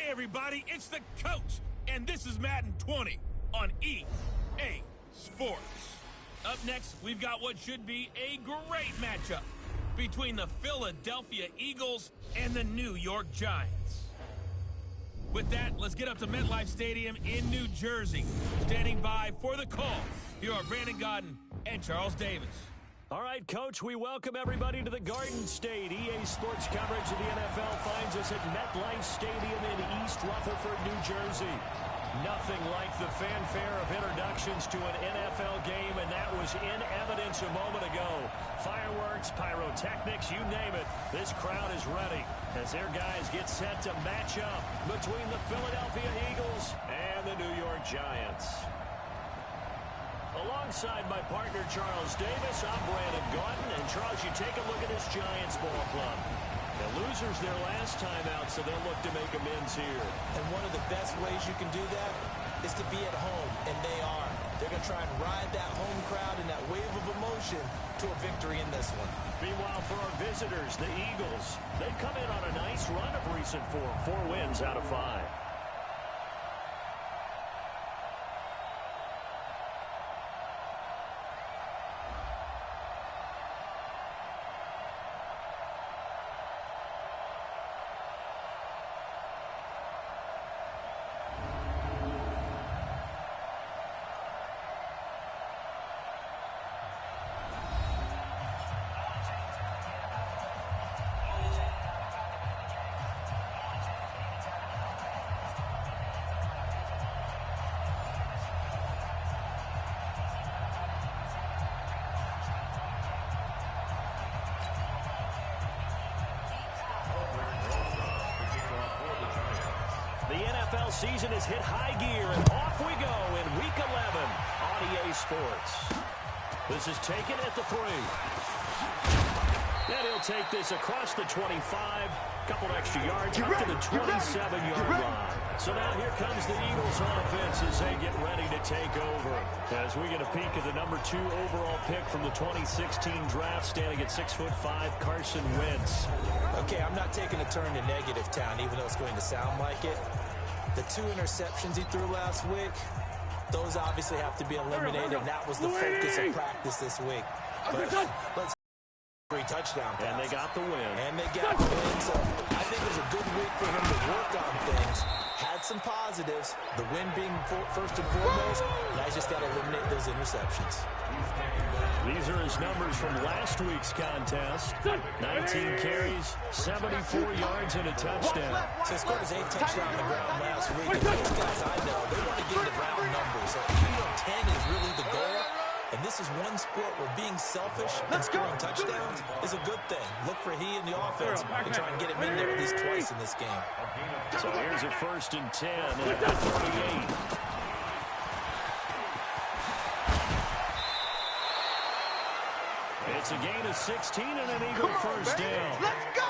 everybody, it's the coach, and this is Madden 20 on EA Sports. Up next, we've got what should be a great matchup between the Philadelphia Eagles and the New York Giants. With that, let's get up to MetLife Stadium in New Jersey. Standing by for the call, here are Brandon Gaudin and Charles Davis. All right, Coach, we welcome everybody to the Garden State. EA Sports coverage of the NFL finds us at MetLife Stadium in East Rutherford, New Jersey. Nothing like the fanfare of introductions to an NFL game, and that was in evidence a moment ago. Fireworks, pyrotechnics, you name it. This crowd is ready as their guys get set to match up between the Philadelphia Eagles and the New York Giants. Alongside my partner, Charles Davis, I'm Brandon Gaudin. And, Charles, you take a look at this Giants ball club. The losers their last time out, so they'll look to make amends here. And one of the best ways you can do that is to be at home, and they are. They're going to try and ride that home crowd and that wave of emotion to a victory in this one. Meanwhile, for our visitors, the Eagles, they've come in on a nice run of recent form, 4 wins out of 5. The NFL season has hit high gear, and off we go in Week 11 on EA Sports. This is taken at the 3. And he'll take this across the 25, couple extra yards up to the 27-yard line. So now here comes the Eagles offense as they get ready to take over. As we get a peek at the number 2 overall pick from the 2016 draft, standing at 6'5", Carson Wentz. Okay, I'm not taking a turn to negative town, even though it's going to sound like it. The 2 interceptions he threw last week, those obviously have to be eliminated, and that was the focus of practice this week. But let's 3 touchdown passes. And they got the win. And they got the win, so I think it was a good week for him to work on things. Had some positives, the win being first and foremost. Now he's just got to eliminate those interceptions. These are his numbers from last week's contest. 19 carries, 74 yards, and a touchdown. So he scored his 8th touchdown on the ground last week. And those guys I know, they want to get the round numbers. So 10 is really the goal. And this is one sport where being selfish and scoring touchdowns is a good thing. Look for he and the offense to try and get him in there at least twice in this game. So here's a 1st and 10 at the 38. It's a gain of 16 and an Eagle first down. Let's go!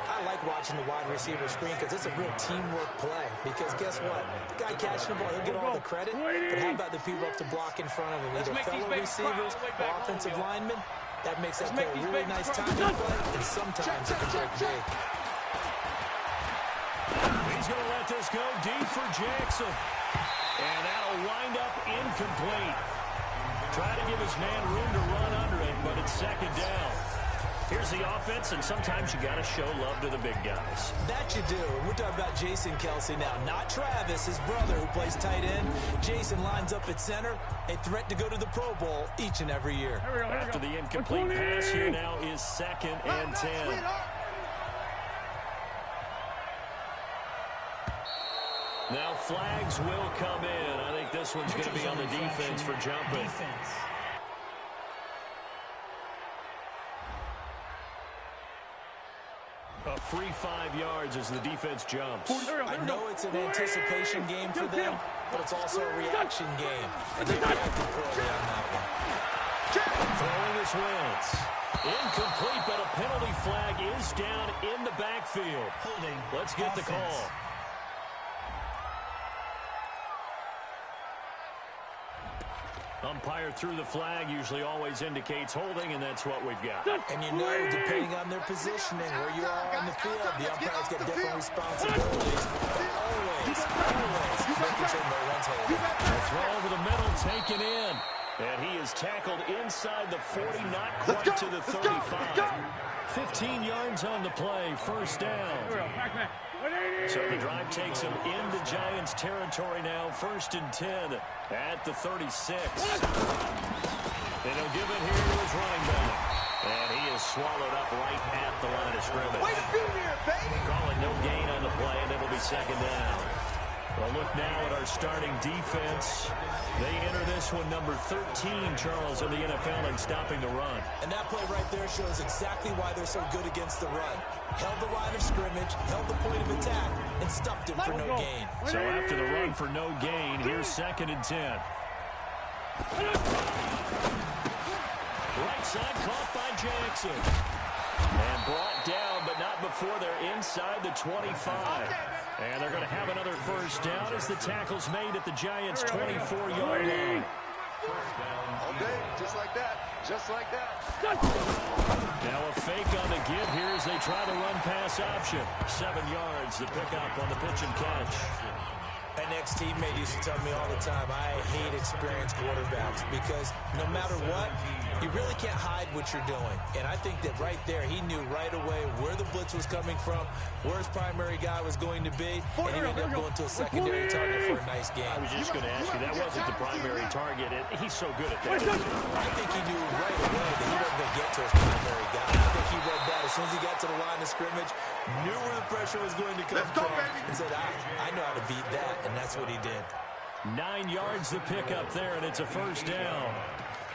I like watching the wide receiver screen because it's a real teamwork play. Because guess what? The guy catching the ball, he'll get all the credit. But how about the people up to block in front of him? Either fellow receivers or offensive linemen. That makes that play a really nice timing play. And sometimes it can break big. He's going to let this go deep for Jackson. And that'll wind up incomplete. Try to give his man room to run under it, but it's 2nd down. Here's the offense, and sometimes you got to show love to the big guys. That you do. And we're talking about Jason Kelce now, not Travis, his brother who plays tight end. Jason lines up at center, a threat to go to the Pro Bowl each and every year. After the incomplete pass, here now is 2nd and 10. Now flags will come in. I think this one's going to be on the defense for jumping. A free 5 yards as the defense jumps. I know it's an anticipation game for them, but it's also a reaction game. And they reacted poorly on that one. Throwing his Wentz. Incomplete, but a penalty flag is down in the backfield. Let's get the call. Umpire threw the flag, usually always indicates holding, and that's what we've got. And you know, depending on their positioning, where you are on the field, the umpire's got different responsibilities. But always making sure no one's holding. The throw over the middle, taken in. And he is tackled inside the 40, not quite to the 35. 15 yards on the play, first down. So the drive takes him into Giants territory now, 1st and 10 at the 36. And he'll give it here to his running back. And he is swallowed up right at the line of scrimmage. Way to be here, baby! Call it no gain on the play, and it'll be 2nd down. Well, look now at our starting defense. They enter this one number 13, Charles, in the NFL in stopping the run. And that play right there shows exactly why they're so good against the run. Held the line of scrimmage, held the point of attack, and stuffed him for no gain. So after the run for no gain, here's 2nd and 10. Right side caught by Jackson. And brought down, but not before they're inside the 25. And they're going to have another first down as the tackle's made at the Giants' 24-yard line. Okay, just like that. Just like that. Now a fake on the give here as they try the run-pass option. 7 yards, the pickup on the pitch and catch. An ex-teammate used to tell me all the time, I hate experienced quarterbacks because no matter what, you really can't hide what you're doing. And I think that right there, he knew right away where the blitz was coming from, where his primary guy was going to be, and he ended up going to a secondary target for a nice game. I was just going to ask you, that wasn't the primary target. He's so good at that. I think he knew right away that he wasn't going to get to his primary guy. I think he read that as soon as he got to the line of scrimmage, knew where the pressure was going to come from, and said, I know how to beat that. And that's what he did. 9 yards the pickup there, and it's a first down.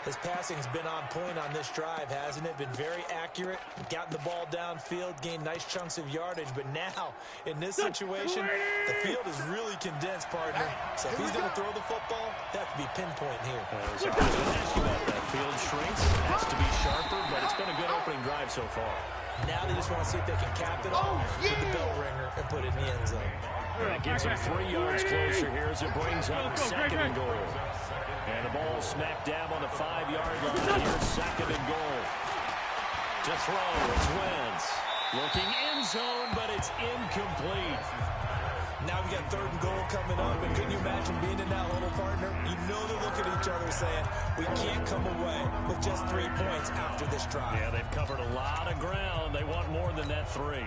His passing's been on point on this drive, hasn't it? Been very accurate, gotten the ball downfield, gained nice chunks of yardage. But now, in this situation, the field is really condensed, partner. So if he's going to throw the football, that could be pinpoint here. So I was going to ask you about that. Field shrinks, has to be sharper, but it's been a good opening drive so far. Now they just want to see if they can cap it off with the bell ringer and put it in the end zone. That gets him 3 yards closer here as it brings up 2nd and goal. And the ball smack dab on the 5-yard line. Here's 2nd and goal. To throw, it's Wentz. Looking end zone, but it's incomplete. Now we got 3rd and goal coming up, and couldn't you imagine being in that little, partner? You know they're looking at each other saying, we can't come away with just 3 points after this drive. Yeah, they've covered a lot of ground. They want more than that 3.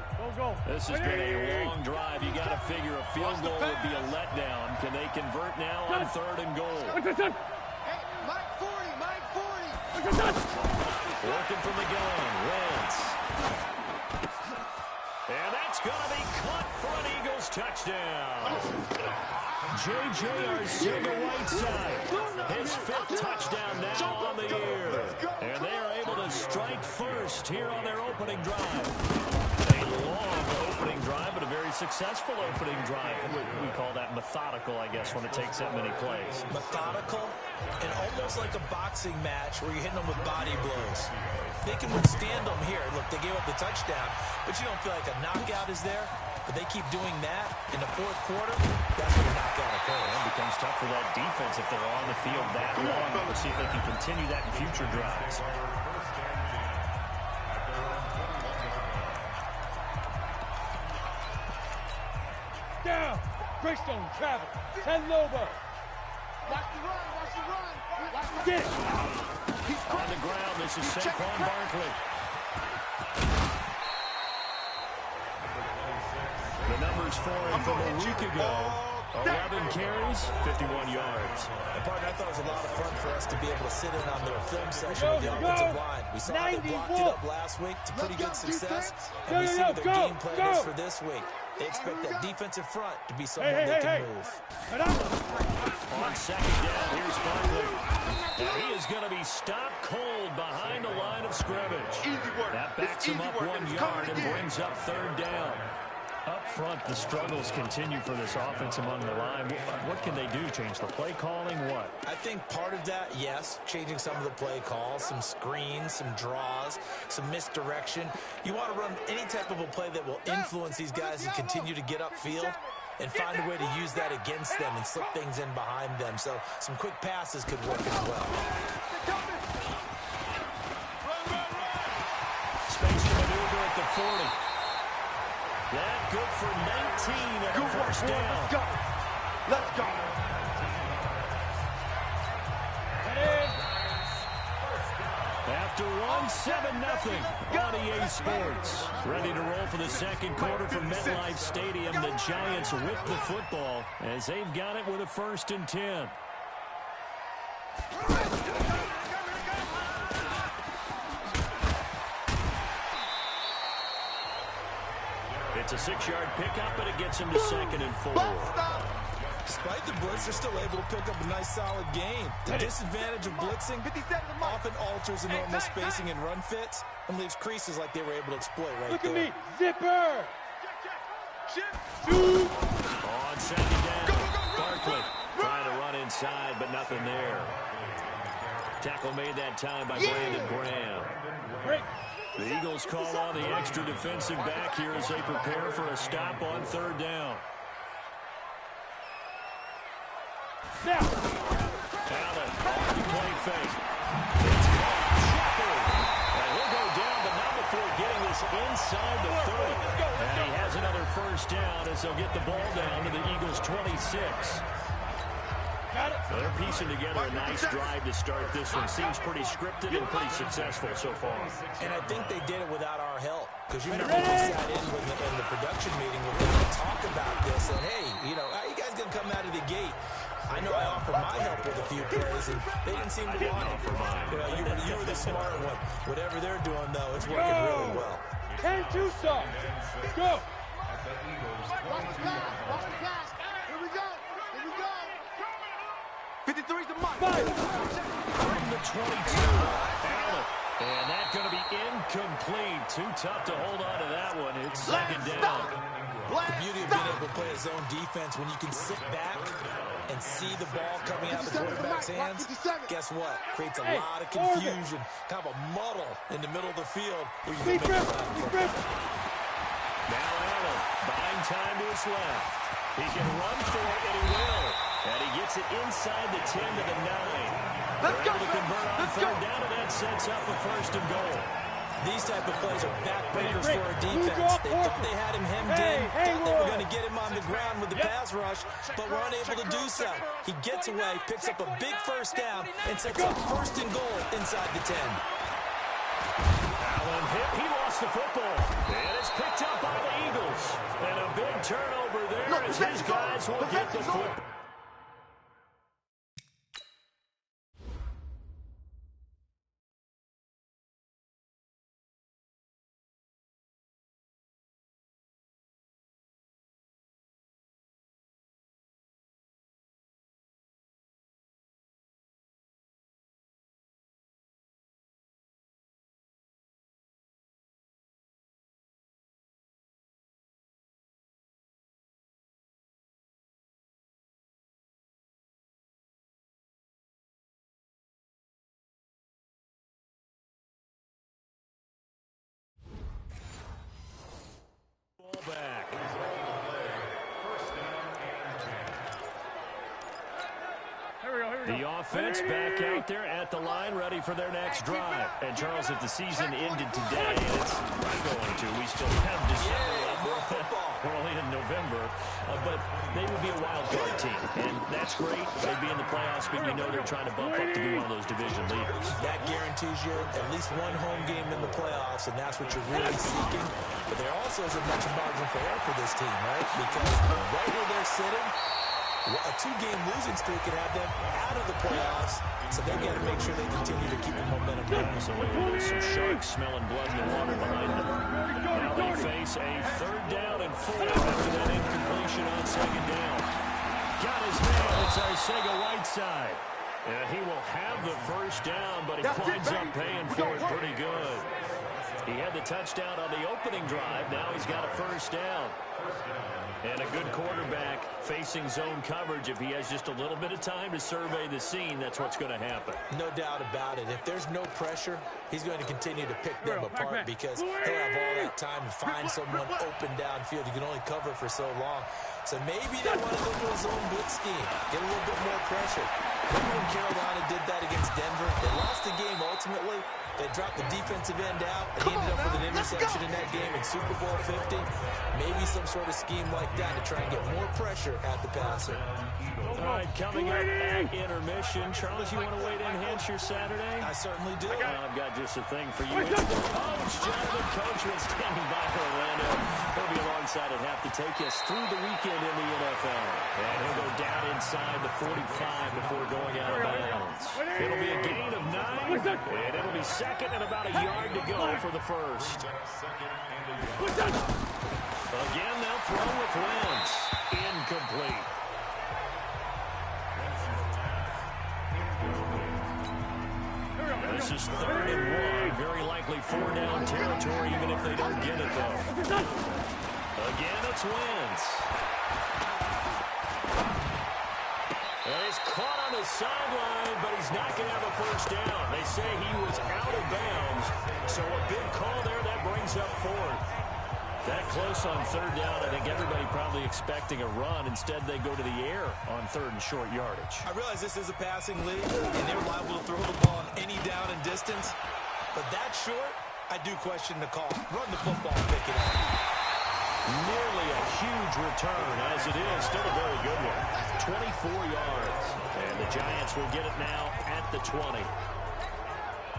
This has been a long drive. You got to figure a field goal would be a letdown. Can they convert now on 3rd and goal? Hey, Mike 40, Mike 40. Working from the gun, Wentz. And that's going to be caught for an Eagles touchdown. J.J. Arcega-Whiteside, his 5th touchdown now on the year. And they are able to strike first here on their opening drive. A long opening drive, but a very successful opening drive. We call that methodical, I guess, when it takes that many plays. Methodical and almost like a boxing match where you're hitting them with body blows. They can withstand them here. Look, they gave up the touchdown, but you don't feel like a knockout is there. But they keep doing that in the 4th quarter. That's when the knockout occurs. It becomes tough for that defense if they're on the field that long. We'll see if they can continue that in future drives. Down. Greystone, travel. 10 Lobo. Watch the run, watch the run. Watch the Get it. On the ground, this is Saquon Barkley. The numbers for him from a week ago. 11 carries, 51 yards. And partner, I thought it was a lot of fun for us to be able to sit in on their film session with the offensive line. We saw how they blocked it up last week to pretty good success, and we see what their game plan is for this week. They expect that defensive front to be someone they can move. On 2nd down, here's Barkley. And he is going to be stopped cold behind the line of scrimmage. That backs him up 1 yard and brings up 3rd down. Up front, the struggles continue for this offense among the line. What can they do? Change the play calling? What? I think part of that, yes, changing some of the play calls, some screens, some draws, some misdirection. You want to run any type of a play that will influence these guys and continue to get upfield. and find a way to use that against them and slip things in behind them. So some quick passes could work as well. Space to maneuver at the 40. That good for 19 at the first down. Let's go. Let's go. After 1-7-0 on EA Sports. Ready to roll for the second quarter from MetLife Stadium. The Giants with the football as they've got it with a 1st and 10. It's a 6-yard pickup, but it gets him to 2nd and 4. Despite the blitz, they're still able to pick up a nice, solid gain. The disadvantage of blitzing often alters the normal spacing and run fits and leaves creases like they were able to exploit right there. Look at me, zipper! On 2nd down, Barkley trying to run inside, but nothing there. Tackle made that time by Brandon Graham. The Eagles call on the extra defensive back here as they prepare for a stop on 3rd down. Now. Allen on the play fake. It's Shepard. And he'll go down, but not before getting this inside the 30. And he has another 1st down as they'll get the ball down to the Eagles' 26. So they're piecing together a nice drive to start this one. Seems pretty scripted and pretty successful so far. And I think they did it without our help. Because you remember we sat in the production meeting with them to talk about this. And, hey, you know, how you guys going to come out of the gate? I know I offered my help with a few plays, and they didn't seem to want it. You were the smart one. Whatever they're doing, though, it's working really well. 10-2 stop. Go. Watch the pass. Watch the pass. Here we go. Here we go. 53's the mark. From the 22, Allen. And that's going to be incomplete. Too tough to hold on to that one. It's 2nd down. The beauty of being able to play a zone defense when you can sit back and see the ball coming out of the quarterback's hands, guess what? Creates a lot of confusion, kind of a muddle in the middle of the field where you can make it. Now Allen, buying time to his left. He can run for it, and he will. And he gets it inside the 10 to the 9. They're able to convert on 3rd down, and that sets up a 1st and goal. These type of plays are backbreakers for a defense. They thought they had him hemmed in, thought they were going to get him on the ground with the pass rush, but were unable to do so. He gets away, picks up a big 1st down, and sets up 1st and goal inside the 10. Allen hit. He lost the football. And it's picked up by the Eagles. And a big turnover there as his guys will get the football. Back. The offense back out there at the line, ready for their next drive. And Charles, if the season ended today, and it's not going to, we still have December left. We're only in November, but they would be a wild card team, and that's great. They'd be in the playoffs, but you know they're trying to bump up to be one of those division leaders. That guarantees you at least one home game in the playoffs, and that's what you're really seeking. But there also isn't much margin for error for this team, right? Because right where they're sitting, a 2-game losing streak could have them out of the playoffs, so they've got to make sure they continue to keep the momentum going. Absolutely. There's some sharks smelling blood in the water behind them. Now they face a 3rd down and 4 after that incompletion on 2nd down. Got his man. It's Arcega-Whiteside. And he will have the 1st down, but he winds up paying for it pretty good. He had the touchdown on the opening drive. Now he's got a 1st down. And a good quarterback facing zone coverage. If he has just a little bit of time to survey the scene, that's what's going to happen. No doubt about it. If there's no pressure, he's going to continue to pick them apart because he'll have all that time to find someone open downfield. You can only cover for so long. So maybe they want to go to a zone blitz scheme, get a little bit more pressure. Remember when Carolina did that against Denver? They lost the game ultimately. They dropped the defensive end out, and he ended up with an interception in that game in Super Bowl 50. Maybe some sort of scheme like that to try and get more pressure at the passer. All right, coming up at intermission. Charles, you want to wait to enhance your Saturday? I certainly do. I've got just a thing for you. It's the coach, Jonathan Coachman, standing by Orlando. He'll be alongside at half to take us through the weekend in the NFL. And he'll go down inside the 45 before going out of bounds. It'll be a gain of 9, and it'll be second and about a yard to go for the first. Again, they'll throw with Wentz. Incomplete. This is 3rd and 1. Very likely 4-down territory, even if they don't get it, though. Again, it's Wentz. And he's caught on the sideline, but he's not going to have a first down. They say he was out of bounds, so a big call there that brings up 4th. That close on 3rd down, I think everybody probably expecting a run. Instead, they go to the air on 3rd and short yardage. I realize this is a passing league, and they're liable to throw the ball on any down and distance. But that short, I do question the call. Run the football and pick it up. Nearly a huge return, as it is. Still a very good one. 24 yards. And the Giants will get it now at the 20.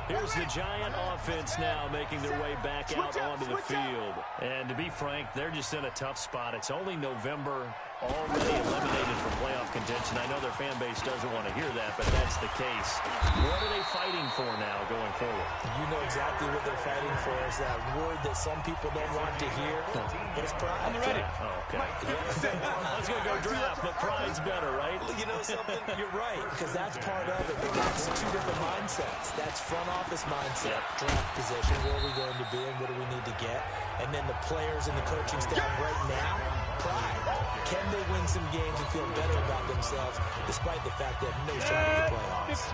Here's the Giant offense now making their way back out onto the field. And to be frank, they're just in a tough spot. It's only November, already eliminated from playoff contention. I know their fan base doesn't want to hear that, but that's the case. What are they fighting for now going forward? You know exactly what they're fighting for. Is that word that some people don't want to hear, but it's pride. I'm ready. Oh, okay. I was going to go draft, but pride's better, right? You know something? You're right, because that's part of it. But that's two different mindsets. That's front office mindset, draft position, where are we going to be and what do we need to get? And then the players and the coaching staff right now, pride. Can they win some games and feel better about themselves despite the fact they have no shot at the playoffs?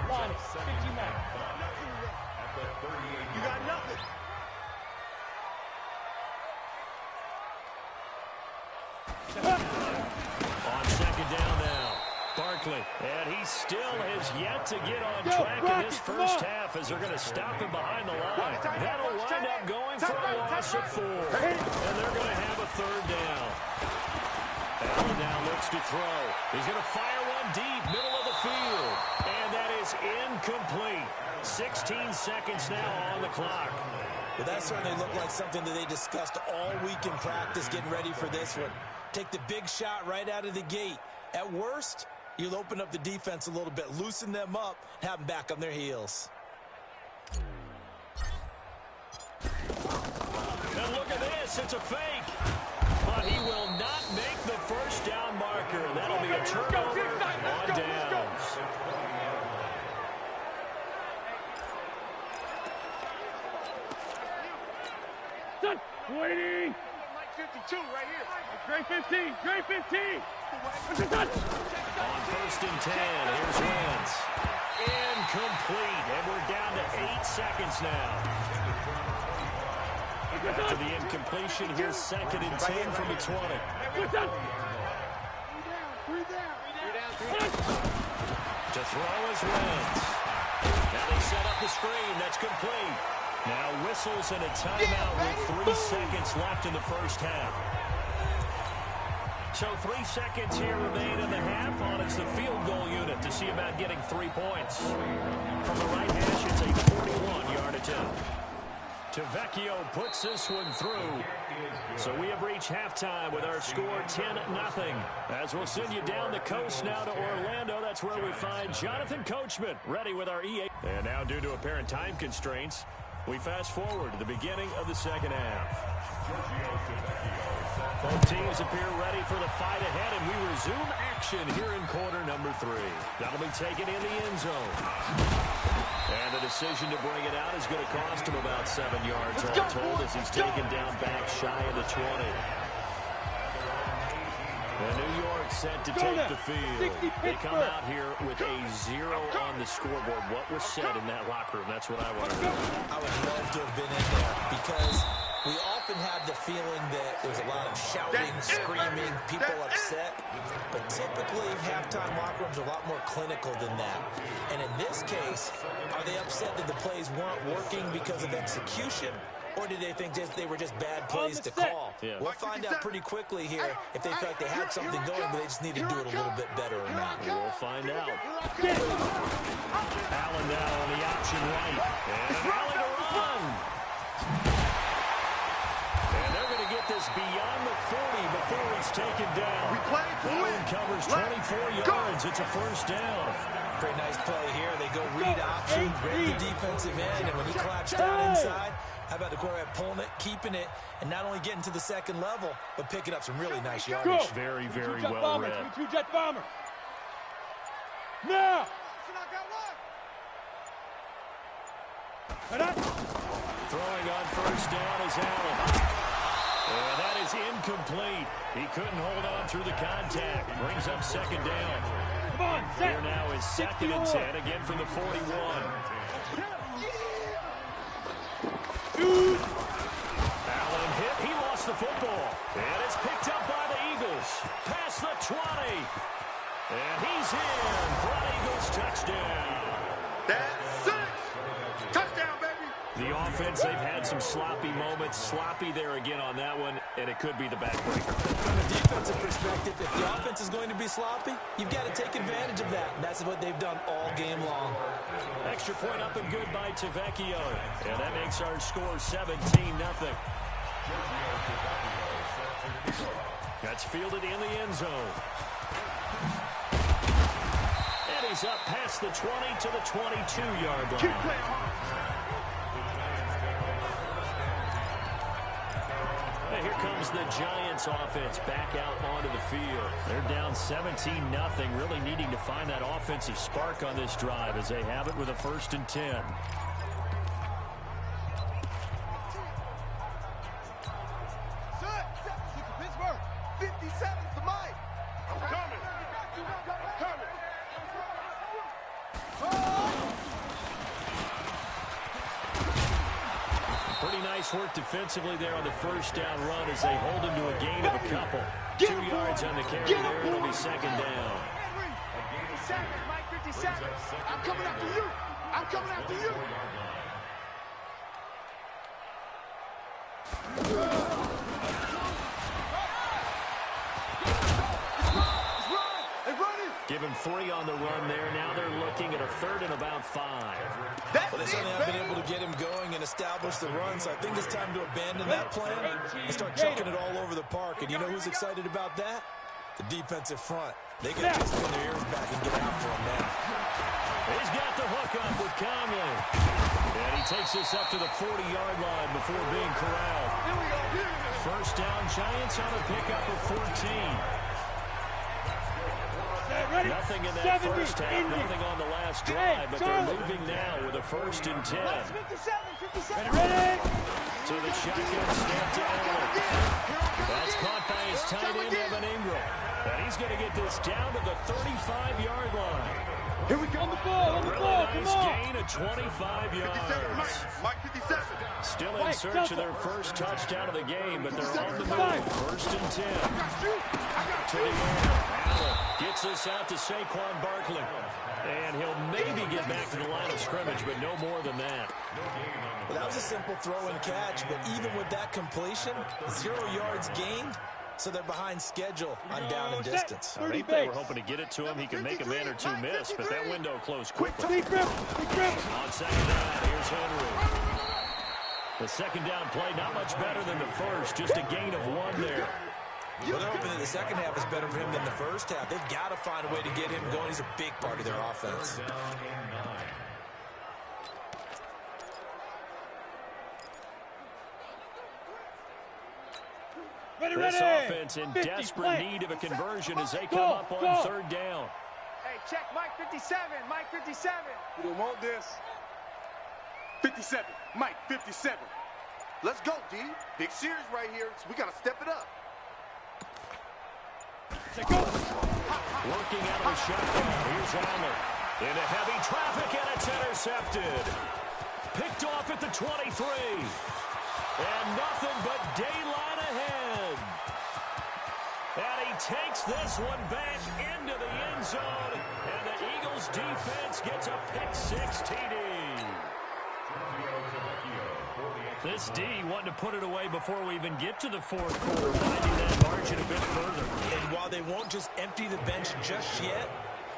15-1. 15-1. You got nothing. On 2nd down now, Barkley. And he still has yet to get on track in this first half as they're going to stop him behind the line. That'll wind up going for a loss of 4. And they're going to have a 3rd down. Allen now looks to throw. He's going to fire one deep, middle of the field. And that is incomplete. 16 seconds now on the clock. Well, that certainly looked like something that they discussed all week in practice getting ready for this one. Take the big shot right out of the gate. At worst, you'll open up the defense a little bit, loosen them up, have them back on their heels. And look at this, it's a fake. But he will not make the first down marker. That'll be a turnover on downs. Waiting. 52 right here. Gray 15. Gray 15. On 1st and 10, here's Wentz. Incomplete, and we're down to 8 seconds now. After the incompletion, here's 2nd and 10 from the 20. To throw is Wentz. Now they set up the screen. That's complete. Now whistles and a timeout with 3 seconds left in the first half. So 3 seconds here remain in the half on it's the field goal unit to see about getting 3 points. From the right hash, it's a 41-yard attempt. Tavecchio puts this one through. So we have reached halftime with our score 10-0. As we'll send you down the coast now to Orlando, that's where we find Jonathan Coachman ready with our EA. And now, due to apparent time constraints, we fast forward to the beginning of the second half. Both teams appear ready for the fight ahead, and we resume action here in quarter number 3. That'll be taken in the end zone. And the decision to bring it out is going to cost him about 7 yards all told as he's taken down back shy of the 20. And New York set to take the field. They come out here with a 0 on the scoreboard. What was said in that locker room? That's what I want to know. I would love to have been in there because We often have the feeling that there's a lot of shouting, screaming, people upset. But typically, halftime locker rooms are a lot more clinical than that. And in this case, are they upset that the plays weren't working because of execution? Or did they think they were just bad plays to call? Yeah. We'll find out pretty quickly here if they felt like they had something going, but they just need to do it a little bit better or not. We'll find out. Allen now on the option right. And an alley to run. And they're going to get this beyond the 40 before it's taken down. Allen covers 24 yards. It's a first down. Pretty nice play here. They go read option, read the defensive end, and when he collapsed down inside, how about the quarterback pulling it, keeping it, and not only getting to the second level, but picking up some really nice yardage. Very, very well read. Two-jet bomber. Now. Throwing on first down is Allen. And that is incomplete. He couldn't hold on through the contact. Brings up second down. Come on, set. Here now is 2nd and 10, again from the 41. Allen hit. He lost the football. And it's picked up by the Eagles. Past the 20. And he's in for an Eagles touchdown. That's 6. Touchdown, baby. The offense, they've had some sloppy moments. Sloppy there again on that one, and it could be the backbreaker. From a defensive perspective, if the offense is going to be sloppy, you've got to take advantage of that. And that's what they've done all game long. Extra point up and good by Tavecchio. And that makes our score 17-0. That's fielded in the end zone. And he's up past the 20 to the 22-yard line. Keep playing hard. Here comes the Giants offense back out onto the field. They're down 17-0, really needing to find that offensive spark on this drive as they have it with a 1st and 10. Pittsburgh, 57's the mic. I'm coming. Pretty nice work defensively there on the first down run as they hold him to a gain of a couple. 2 yards on the carry there. It'll be second down. 57, Mike 57. I'm coming after you. I'm coming after you. Give him 3 on the run there. Now they're looking at a 3rd and about 5. Well, they certainly have been able to get him going and establish the run, so I think it's time to abandon that plan and start chucking it all over the park. And you know who's excited about that? The defensive front. They can just pin their ears back and get after him now. He's got the hook up with Conley. And he takes this up to the 40-yard line before being corralled. First down, Giants on a pickup of 14. Nothing in that first half, nothing on the last drive, but they're moving now with a 1st and 10. Ready? So the shotgun snap to Allen. That's caught by his tight end, Evan Ingram. And he's going to get this down to the 35-yard line. Here we go. On the ball, on the ball, Really nice gain of 25 yards. Mike 57. Still in search of their first touchdown of the game, but they're on the move. 1st and 10. To the air. Allen gets this out to Saquon Barkley. And he'll maybe get back to the line of scrimmage, but no more than that. Well, that was a simple throw and catch, but even with that completion, 0 yards gained, so they're behind schedule on down and distance. I think they were hoping to get it to him. He can make a man or two miss, but that window closed quickly. Big grip. On second down, here's Henry. The second down play, not much better than the first, just a gain of 1 there. Well, they're hoping that the second half is better for him than the first half. They've got to find a way to get him going. He's a big part of their offense. This offense in desperate need of a conversion as they come up on 3rd down. Hey, check Mike 57. Mike 57. We don't want this. 57. Mike 57. Let's go, D. Big series right here, so we got to step it up. Working out of the shotgun. Here's Allen. Into heavy traffic, and it's intercepted. Picked off at the 23. And nothing but daylight ahead. And he takes this one back into the end zone. And the Eagles defense gets a pick-6 TD. This D wanting to put it away before we even get to the fourth quarter, winding that margin a bit further. And while they won't just empty the bench just yet,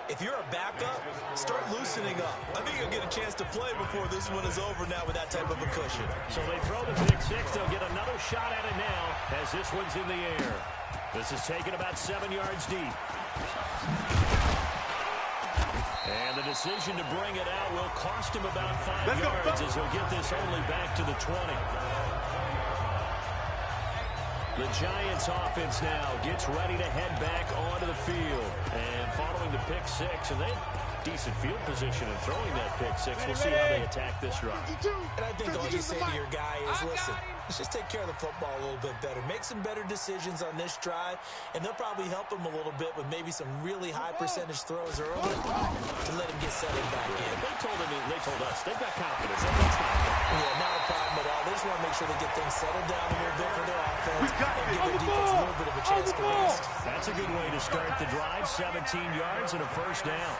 if you're a backup, start loosening up. I think you'll get a chance to play before this one is over now with that type of a cushion. So they throw the pick-6. They'll get another shot at it now as this one's in the air. This is taken about 7 yards deep. And the decision to bring it out will cost him about 5 yards as he'll get this only back to the 20. The Giants offense now gets ready to head back onto the field. And following the pick-6, and they have decent field position in throwing that pick-6. We'll see how they attack this run. And I think all you say to your guy is, listen, let's just take care of the football a little bit better. Make some better decisions on this drive, and they'll probably help him a little bit with maybe some really high percentage throws early to let him get settled back in. They told us they've got confidence. Yeah, not a problem at all. They just want to make sure they get things settled down a little bit for their offense and give their defense a little bit of a chance to rest. That's a good way to start the drive. 17 yards and a first down.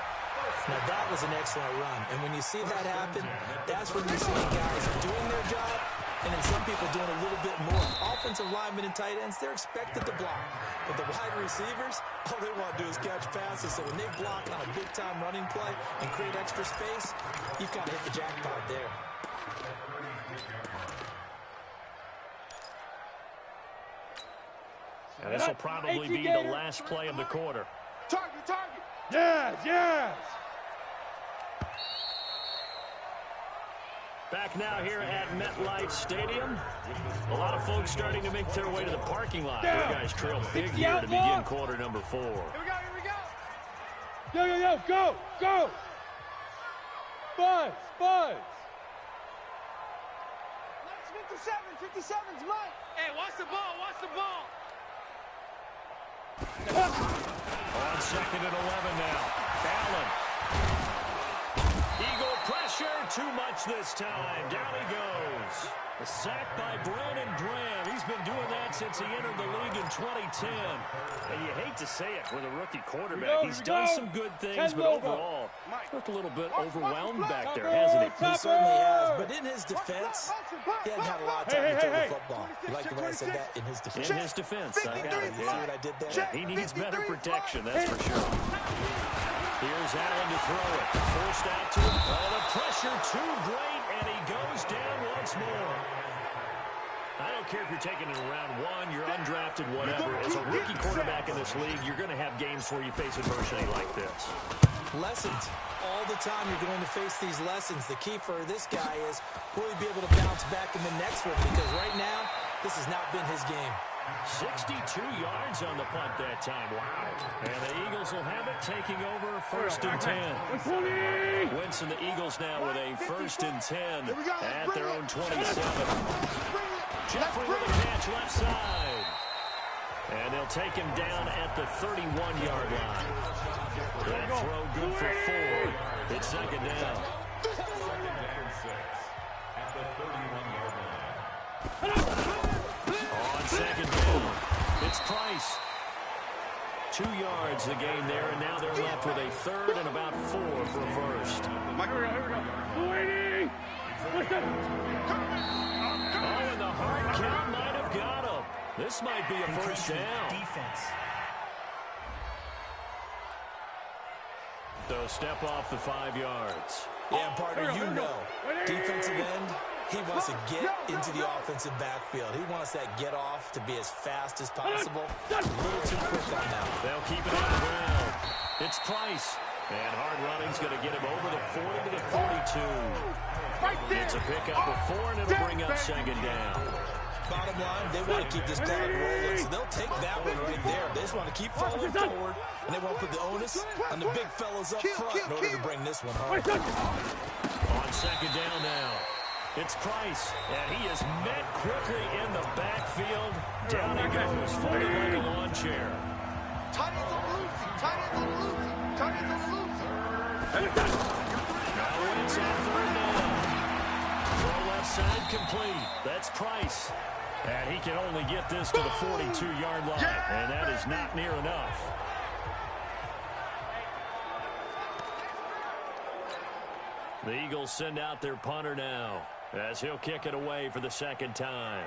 Now, that was an excellent run. And when you see that happen, that's when you see guys doing their job, and then some people doing a little bit more. Offensive linemen and tight ends, they're expected to block. But the wide receivers, all they want to do is catch passes. So when they block on a big-time running play and create extra space, you've kind of hit the jackpot there. And this will probably be the last play of the quarter. Target, target. Yes. Back now here at MetLife Stadium. A lot of folks starting to make their way to the parking lot. You guys trail big here to begin quarter number 4. Here we go. Yo, go. Buzz. 57's Mike. Hey, watch the ball. On 2nd and 11 now. Allen. Eagle pressure, too much this time. Down he goes. A sack by Brandon Graham. He's been doing that since he entered the league in 2010. And you hate to say it with a rookie quarterback. He's done some good things, but overall, looked a little bit overwhelmed back there, hasn't he? He certainly has, but in his defense, he hasn't had a lot of time to throw the football. You like the way I said that? In his defense. In his defense. I got it. See what I did there? He needs better protection, that's for sure. Here's Allen to throw it. Forced out to him. Oh, the pressure too great, and he goes down once more. I don't care if you're taking it in round 1, you're undrafted, whatever. As a rookie quarterback in this league, you're going to have games where you face adversity like this. Lessons. All the time you're going to face these lessons. The key for this guy is will he be able to bounce back in the next one? Because right now, this has not been his game. 62 yards on the punt that time. Wow. And the Eagles will have it, taking over 1st and 10. Winston, the Eagles now with a 1st and 10 at their own 27. Jeffrey with a catch left side. And they'll take him down at the 31-yard line. That throw good for 4. It's 2nd down. At the 31-yard line. On 2nd down, it's Price. 2 yards the gain there, and now they're left with a 3rd and about 4 for 1st. Here we go. Oh, and the hard count might have got him. This might be a 1st down. Defense. So step off the 5 yards. Yeah, partner, you know, defensive end, he wants to get into the offensive backfield. He wants that get off to be as fast as possible. A little too quick on that. They'll keep it on the ground. It's Price. And hard running's going to get him over the 40 to the 42. It's a pickup of 4, and it'll bring up 2nd down. Bottom line, they want to keep this clock rolling, so they'll take that one right there. They just want to keep falling forward, and they want to put the onus on the big fellas up front in order to bring this one home. On 2nd down now, it's Price, and he is met quickly in the backfield. Down he goes, folded like a lawn chair. Tight ends on the loose. Now it's on 3rd down. Throw left side, incomplete. That's Price. And he can only get this to the 42-yard line. And that is not near enough. The Eagles send out their punter now, as he'll kick it away for the second time.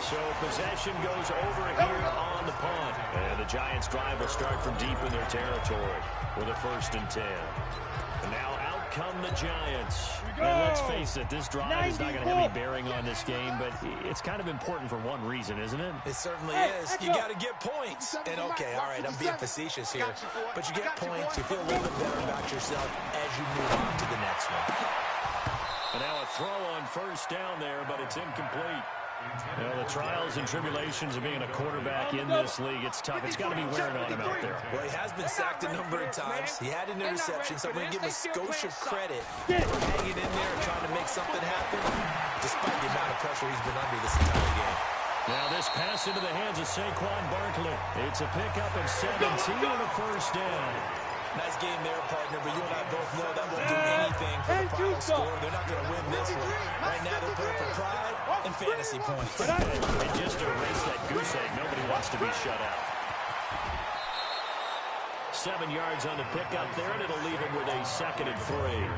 So possession goes over here on the punt. And the Giants' drive will start from deep in their territory with a 1st and 10. And now out come the Giants. And let's face it, this drive is not going to have any bearing on this game, but it's kind of important for one reason, isn't it? It certainly is. You got to get points. And okay, all right, I'm being facetious here, but you get points, you feel a little bit better about yourself as you move on to the next one. And now a throw on 1st down there, but it's incomplete. You know, the trials and tribulations of being a quarterback in this league, it's tough. It's got to be wearing on him out there. Well, he has been sacked a number of times. He had an interception, so I'm going to give him a skosh of credit for hanging in there and trying to make something happen, despite the amount of pressure he's been under this entire game. Now this pass into the hands of Saquon Barkley. It's a pickup of 17 and a 1st down. Nice game there, partner, but you and I both know that won't do anything for the final score. They're not going to win this one. Right now they're playing for pride and fantasy points. And just to erase that goose egg, nobody wants to be shut out. 7 yards on the pickup there, and it'll leave him with a 2nd and 3.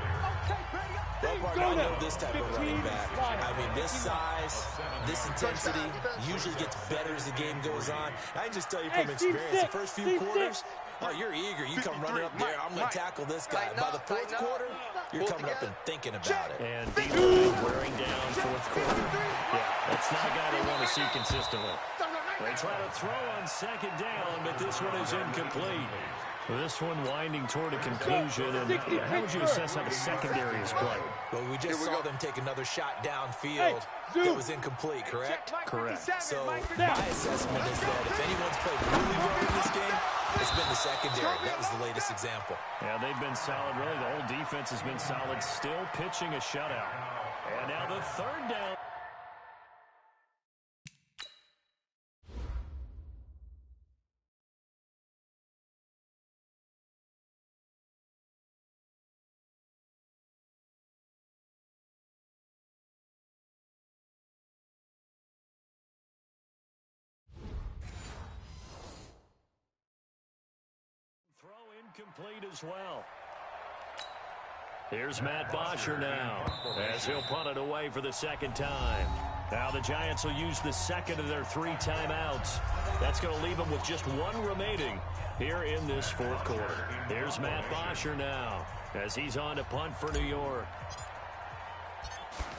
Well, partner, I know this type of running back. I mean, this size, this intensity usually gets better as the game goes on. I can just tell you from experience, the first few quarters, oh, you're eager. You come running up there, I'm going to tackle this guy. By the 4th quarter, you're coming up and thinking about it. And D-line wearing down 4th quarter. Yeah, that's not a guy they want to see consistently. They try to throw on 2nd down, but this one is incomplete. This one winding toward a conclusion, and how would you assess how the secondary is playing? Well, we just saw them take another shot downfield that was incomplete, correct? Correct. So my assessment is that if anyone's played really well in this game, it's been the secondary. That was the latest example. Yeah, they've been solid. Really, the whole defense has been solid, still pitching a shutout. And now the 3rd down. Complete as well. Here's Matt Bosher now, as he'll punt it away for the 2nd time. Now the Giants will use the 2nd of their 3 timeouts. That's going to leave them with just 1 remaining here in this 4th quarter. Here's Matt Bosher now, as he's on to punt for New York.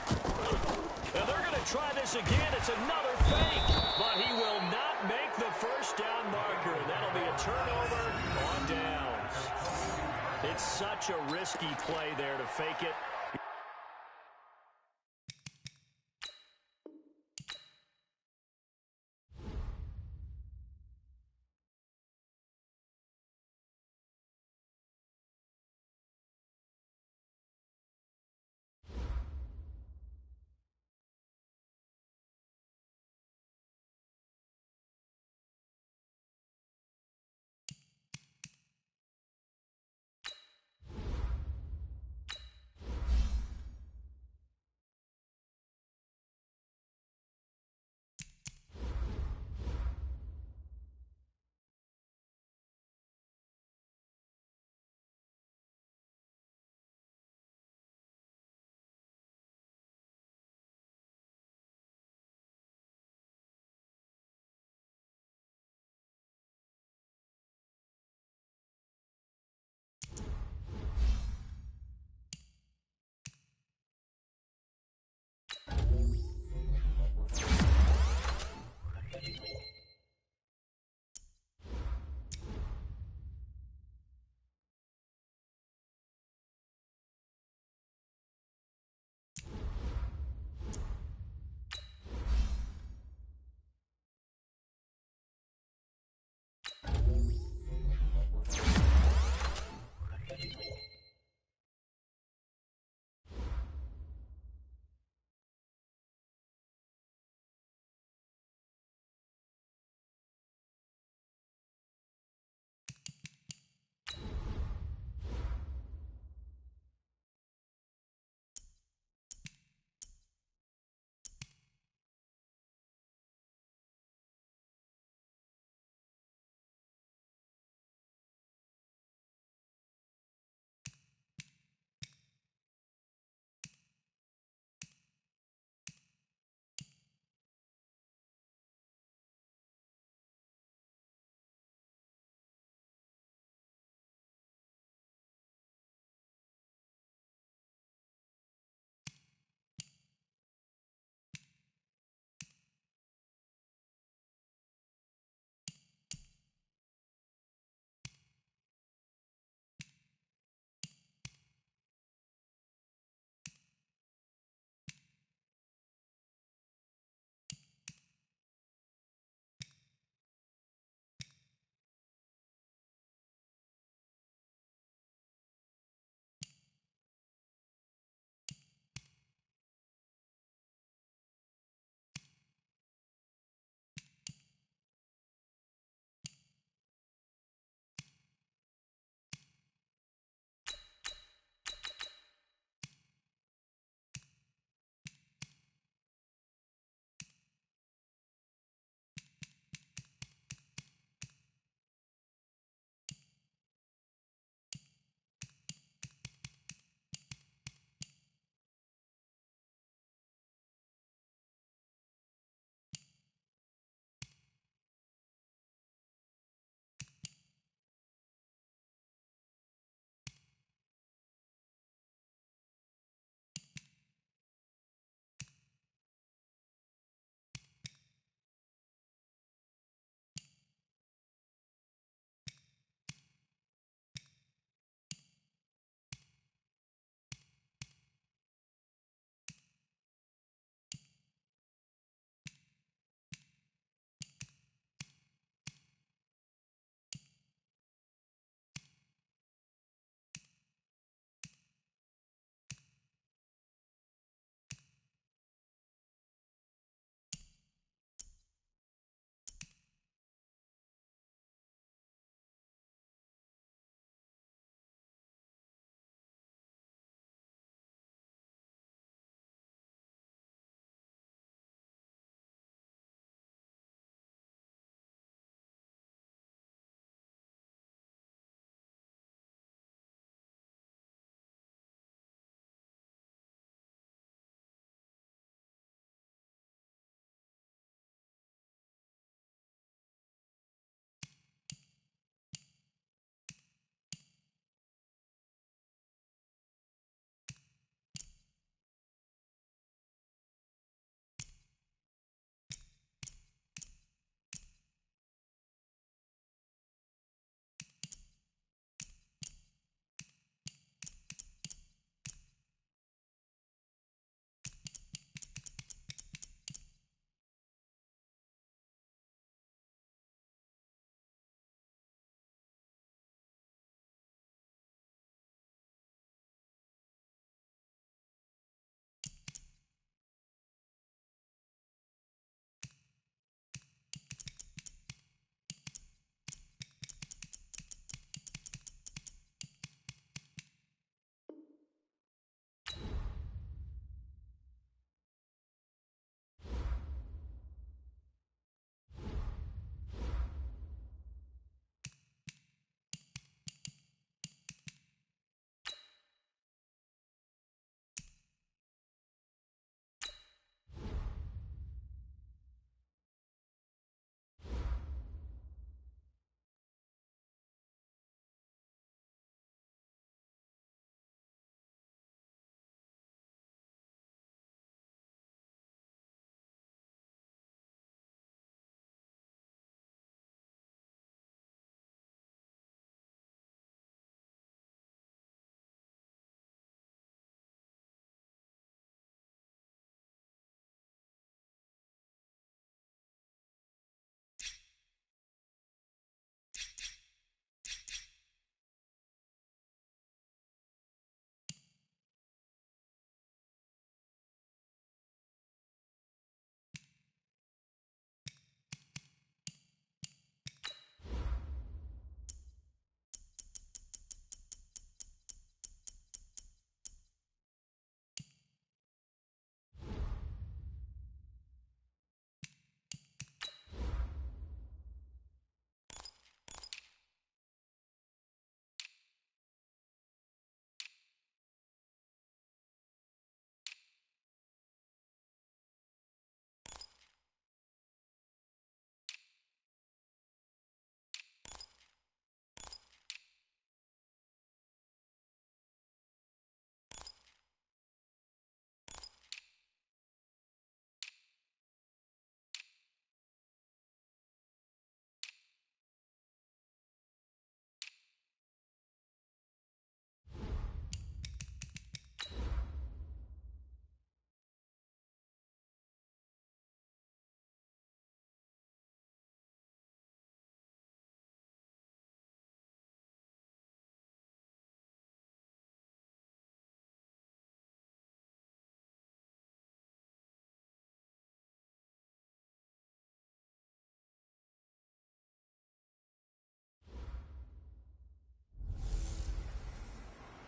And they're going to try this again. It's another fake, but he will not make the 1st down marker. That'll be a turnover on downs. It's such a risky play there to fake it.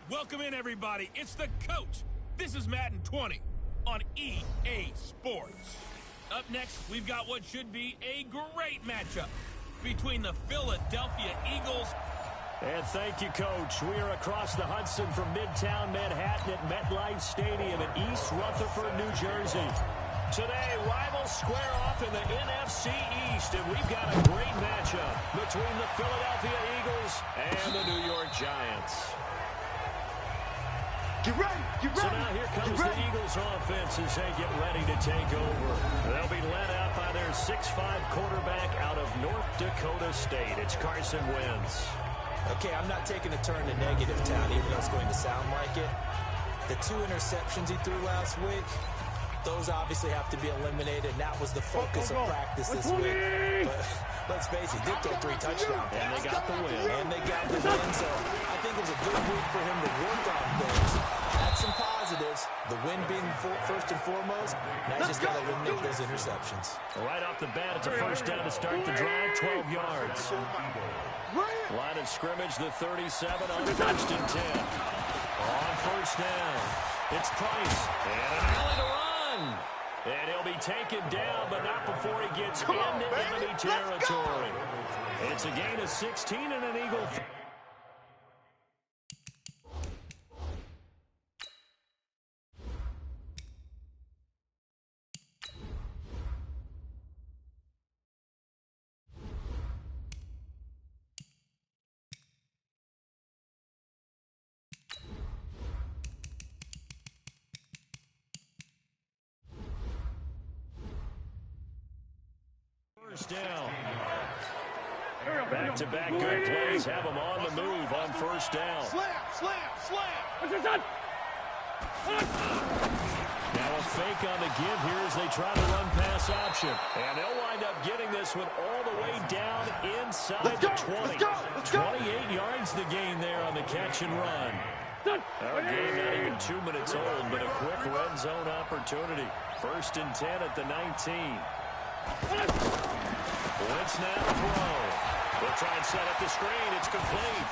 Welcome in, everybody. It's the coach. This is Madden 20 on EA Sports. Up next, we've got what should be a great matchup between the Philadelphia Eagles. And thank you, Coach. We are across the Hudson from Midtown Manhattan at MetLife Stadium in East Rutherford, New Jersey. Today, rivals square off in the NFC East, and we've got a great matchup between the Philadelphia Eagles and the New York Giants. Get ready, get ready. So now here comes the Eagles offense as they get ready to take over. They'll be led out by their 6'5 quarterback out of North Dakota State. It's Carson Wentz. Okay, I'm not taking a turn to negative town, even though it's going to sound like it. The 2 interceptions he threw last week, those obviously have to be eliminated, and that was the focus of practice this week. But let's face it, he did throw 3 touchdowns. And they got the win. And they got the win, so I think it was a good week for him to work on things. Had some positives, the win being first and foremost. Now you just got to eliminate those interceptions. Right off the bat, it's a first down to start the drive, 12 yards. Line of scrimmage, the 37 on 1st and 10. On first down, it's Price. And an alley to run. And he'll be taken down, but not before he gets into enemy territory. It's a gain of 16 and an Eagle. Down. Back-to-back good plays have them on the move on first down. Slam. Now a fake on the give here as they try to run pass option. And they'll wind up getting this one all the way down inside the 20. 28 yards the gain there on the catch and run. Our game not even 2 minutes old, but a quick red zone opportunity. 1st and 10 at the 19. Wentz now to throw. They'll try and set up the screen. It's complete.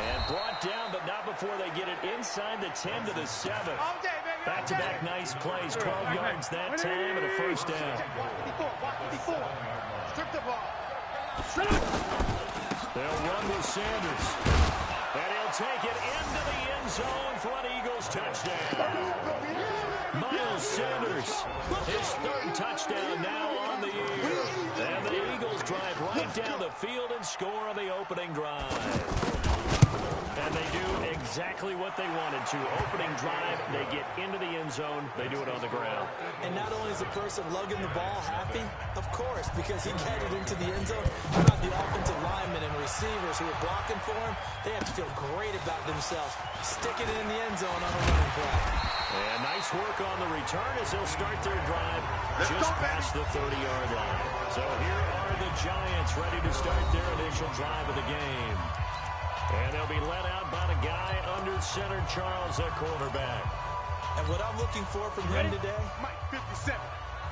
And brought down, but not before they get it inside the 10 to the 7. Back-to-back nice plays. 12 yards that time and a first down. Strip the ball. They'll run with Sanders. And he'll take it into the end zone for an Eagles touchdown. Miles Sanders, his 3rd touchdown now on the year. And the Eagles drive right down the field and score on the opening drive. And they do exactly what they wanted to. Opening drive, they get into the end zone. They do it on the ground. And not only is the person lugging the ball happy, of course, because he got it into the end zone. How about the offensive linemen and receivers who are blocking for him? They have to feel great about themselves. Sticking it in the end zone on a running play. And nice work on the return as they'll start their drive just past the 30-yard line. So here are the Giants ready to start their initial drive of the game. And they'll be led out by the guy under center, Charles, at quarterback. And what I'm looking for from him today, Mike 57.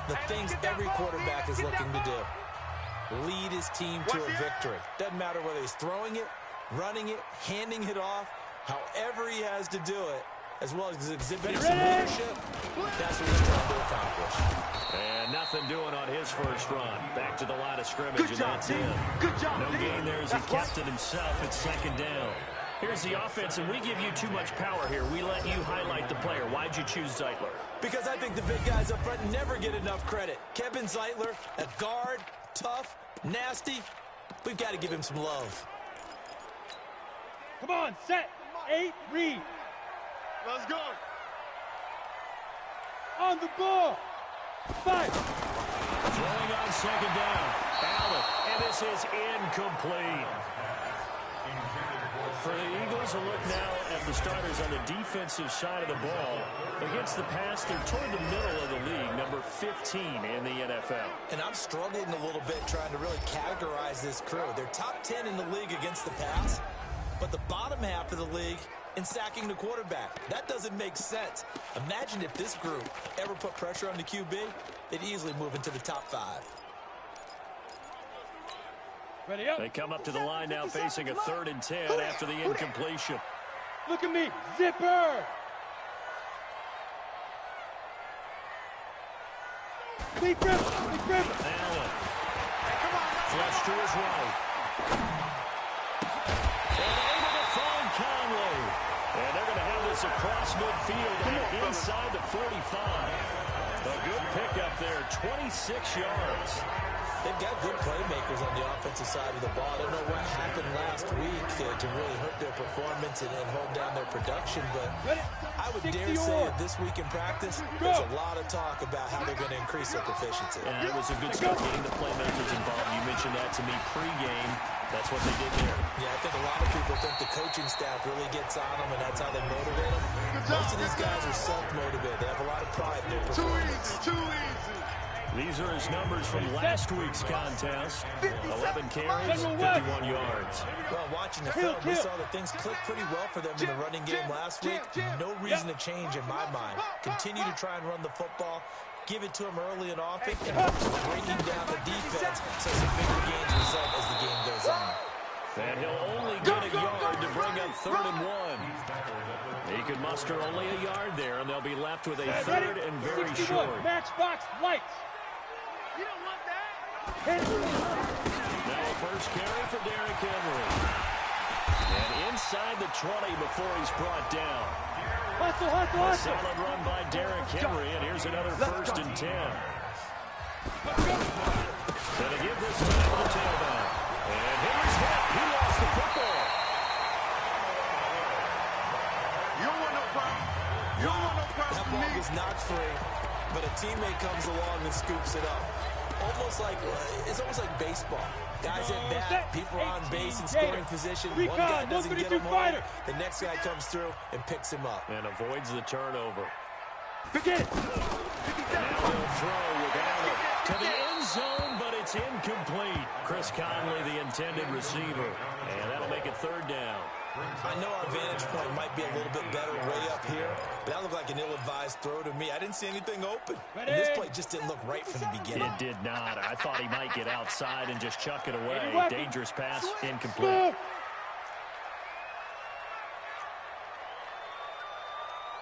the things every quarterback is looking to do. Lead his team to a victory. Doesn't matter whether he's throwing it, running it, handing it off, however he has to do it, as well as exhibiting some leadership. That's what he's trying to accomplish. And nothing doing on his first run. Back to the line of scrimmage, Good and job, that's team. in. Good job, No team. gain there as he kept it himself at 2nd down. Here's the offense, and we give you too much power here. We let you highlight the player. Why'd you choose Zeitler? Because I think the big guys up front never get enough credit. Kevin Zeitler, a guard, tough, nasty. We've got to give him some love. Come on, set, 8, read. Let's go. On the ball. 5. Throwing on 2nd down. Allen, and this is incomplete. For the Eagles, a look now at the starters on the defensive side of the ball. Against the pass, they're toward the middle of the league, number 15 in the NFL. And I'm struggling a little bit trying to really categorize this crew. They're top 10 in the league against the pass, but the bottom half of the league in sacking the quarterback. That doesn't make sense. Imagine if this group ever put pressure on the QB, they'd easily move into the top 5. Ready up. They come up to the line now facing a 3rd and 10 after the incompletion. Look at me. Zipper. Big grip. Allen. Flush to his right. And able to find Conley. And they're going to have this across midfield and inside the 45. A good pickup there, 26 yards. They've got good playmakers on the offensive side of the ball. I don't know what happened last week to really hurt their performance and hold down their production, but I would dare say that this week in practice, there's a lot of talk about how they're going to increase their proficiency. And it was a good start getting the playmakers involved. You mentioned that to me pregame. That's what they did there. Yeah, I think a lot of people think the coaching staff really gets on them, and that's how they motivate them. Most of these guys are self-motivated. They have a lot of pride in their performance. Too easy. These are his numbers from last week's contest. 11 carries, 51 yards. Well, watching the film, we saw that things clicked pretty well for them in the running game last week. No reason to change in my mind. Continue to try and run the football. Give it to him early and often, and breaking down the defense so some bigger gains result as the game goes on. And he'll only get a yard to bring up 3rd and 1. He could muster only a yard there, and they'll be left with a 3rd and very short. Matchbox lights. You don't want that? Now a first carry for Derrick Henry. And inside the 20 before he's brought down. A solid run by Derrick Henry, and here's another 1st and 10. Gonna give this time to the tailback. And Henry's hit. He lost the football. You don't want no problem. You don't want no problem That from ball me. was knocked free, but a teammate comes along and scoops it up. It's almost like baseball. Guys at bat, people are on base in scoring position. One guy doesn't get him home. The next guy comes through and picks him up. And avoids the turnover. Forget it. Now they'll throw with Allen to the end zone, but it's incomplete. Chris Conley, the intended receiver. And that'll make it 3rd down. I know our vantage point might be a little bit better way up here, but that looked like an ill-advised throw to me. I didn't see anything open. And this play just didn't look right from the beginning. It did not. I thought he might get outside and just chuck it away. Dangerous pass, incomplete.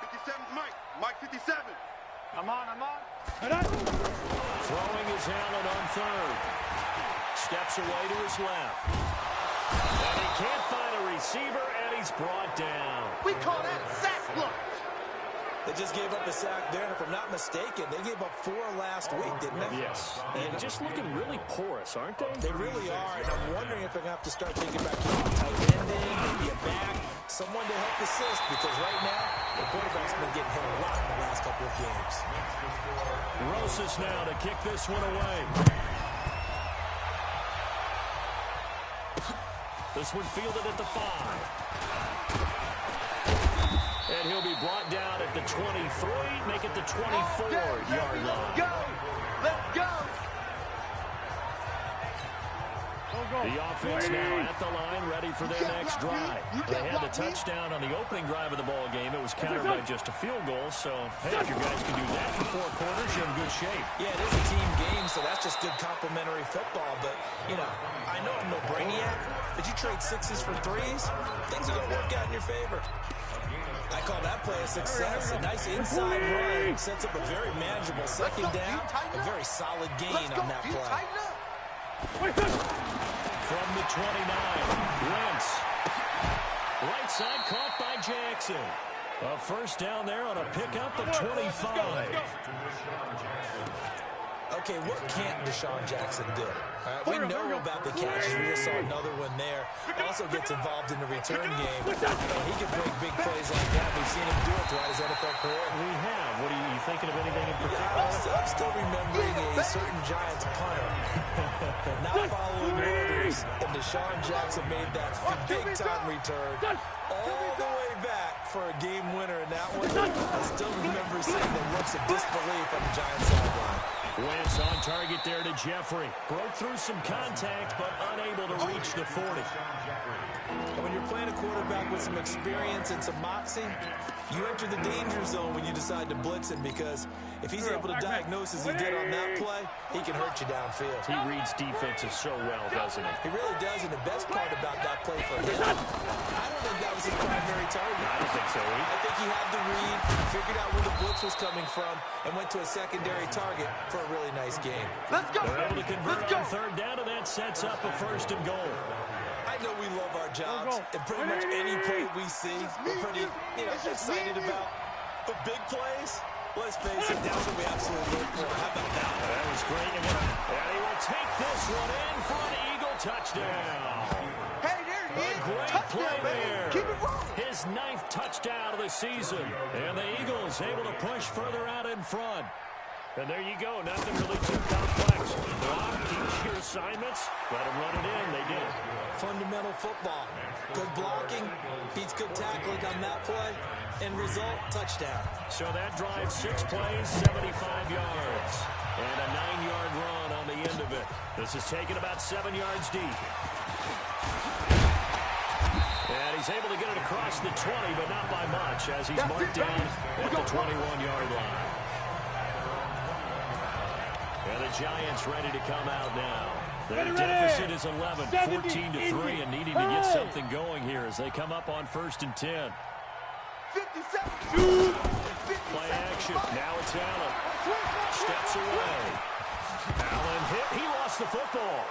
57's Mike. Mike 57. I'm on. Throwing is Allen on 3rd. Steps away to his left. And he can't find a receiver, and he's brought down. We call that sack block. They just gave up a sack there, and if I'm not mistaken, they gave up 4 last week, didn't they? Yes. And just looking really porous, aren't they? They really are, and I'm wondering if they're going to have to start thinking about keeping tight end in, maybe a back, someone to help assist, because right now, the quarterback's been getting hit a lot in the last couple of games. Rosas now to kick this one away. This one fielded at the 5. And he'll be brought down at the 23, make it the 24-yard line. Let's go. The offense now at the line, ready for their next drive. They had the touchdown on the opening drive of the ball game. It was countered by just a field goal. So, hey, if your guys can do that for 4 quarters, you're in good shape. Yeah, it is a team game, so that's just good complementary football. But, you know, I know I'm no brainiac, but you trade 6s for 3s, things are going to work out in your favor. I call that play a success. A nice inside run sets up a very manageable 2nd down. A very solid gain on that play. From the 29, Wentz. Right side caught by Jackson. A 1st down there on a pickup at 25. Okay, what can't Deshaun Jackson do? We know about the catches. We just saw another one there. Also gets involved in the return game. And he can break big plays like that. We've seen him do it throughout his NFL career. We have. What are you thinking of anything in particular? I'm still remembering a certain Giants punter not following orders, and Deshaun Jackson made that big-time return all the way back for a game winner in that one. I still remember seeing the looks of disbelief on the Giants sideline. Wentz on target there to Jeffrey. Broke through some contact, but unable to reach the 40. And when you're playing a quarterback with some experience and some moxie, you enter the danger zone when you decide to blitz him, because if he's able to diagnose as he did on that play, he can hurt you downfield. He reads defenses so well, doesn't he? He really does, and the best part about that play for him, I don't think that was his primary target. Not figured out where the blitz was coming from and went to a secondary target for a really nice game. Let's go. They're able to convert on third down, and that sets up a 1st and goal. I know we love our jobs, and pretty much any play we see, we're pretty, excited about. But big plays, let's face it, that's what we absolutely look for. How about that? That was great. And he will take this one in for an Eagle touchdown. Hey, there he is. A great Touchdown, play baby. there. Keep it rolling. His 9th touchdown of the season. And the Eagles able to push further out in front. And there you go. Nothing really too complex. Block, teach your assignments. Let them run it in. They did. Fundamental football. Good blocking, beats good tackling on that play. End result, touchdown. So that drive, 6 plays, 75 yards. And a 9-yard run on the end of it. This is taken about 7 yards deep. And he's able to get it across the 20, but not by much, as he's marked down at the 21-yard line. And the Giants ready to come out now. Their deficit is 11, 14-3, and needing to get something going here as they come up on 1st and 10. 57. Play action. Now it's Allen. Steps away. Allen hit. He lost the football.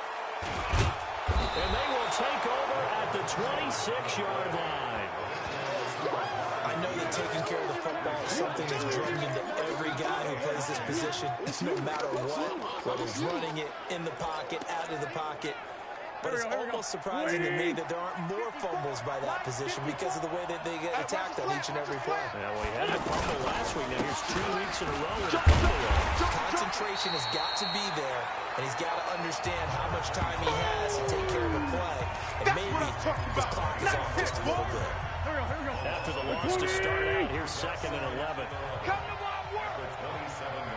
And they will take over at the 26-yard line. I know that taking care of the football is something that's drummed into every guy who plays this position, no matter what, whether it's running it, in the pocket, out of the pocket. But it's almost surprising to me that there aren't more fumbles by that position because of the way that they get attacked on each and every play. Yeah, well, he had a fumble last week. Now here's 2 weeks in a row with a fumble. Concentration has got to be there, and he's got to understand how much time he has to take care of a play. And maybe his clock is off just a little bit. After the loss to start out, here's 2nd and 11. Come to my work.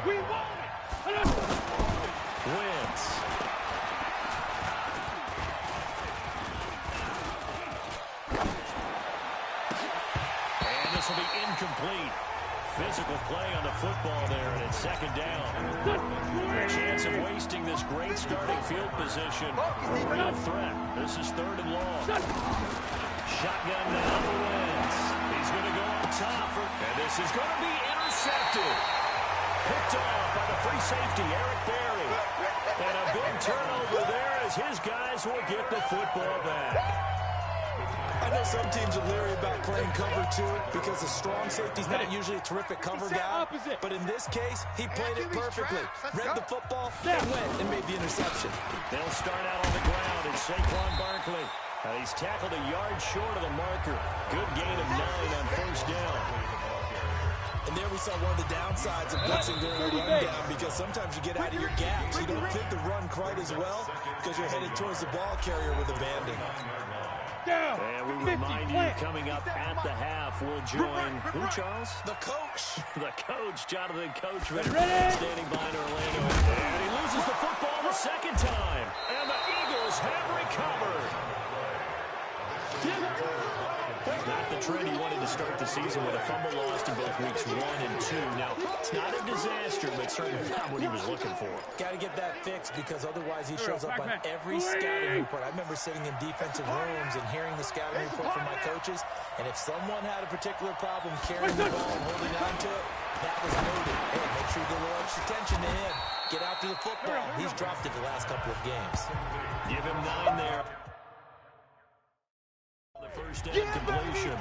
We want it. Wins. And this will be incomplete. Physical play on the football there, and it's 2nd down. A chance of wasting this great starting field position. No threat. This is 3rd and long. Shotgun now for Wentz. He's going to go on top. And this is going to be intercepted. Picked off by the free safety, Eric Berry. And a big turnover there as his guys will get the football back. I know some teams are leery about playing cover 2 because the strong safety's not usually a terrific cover guy. But in this case, he played it perfectly. Read the football and went and made the interception. They'll start out on the ground. It's Saquon Barkley. He's tackled a yard short of the marker. Good gain of 9 on 1st down. And there we saw one of the downsides of blitzing during a run down because sometimes you get out of your gaps. You don't fit the run quite as well because you're headed towards the ball carrier with abandon. And we remind you, coming up at the half, we'll join who, Charles? The coach. The coach, Jonathan Coachman, standing by in Orlando. And he loses the football the 2nd time. And the Eagles have recovered. Not the trend he wanted to start the season with a fumble lost in both weeks 1 and 2. Now, it's not a disaster, but certainly not what he was looking for. Got to get that fixed because otherwise he shows up on every scouting report. I remember sitting in defensive rooms and hearing the scouting report from my coaches, and if someone had a particular problem carrying the ball and holding on to it, that was noted. Hey, make sure you get a little extra attention to him. Get after the football. He's dropped it the last couple of games. Give him 9 there. First down completion.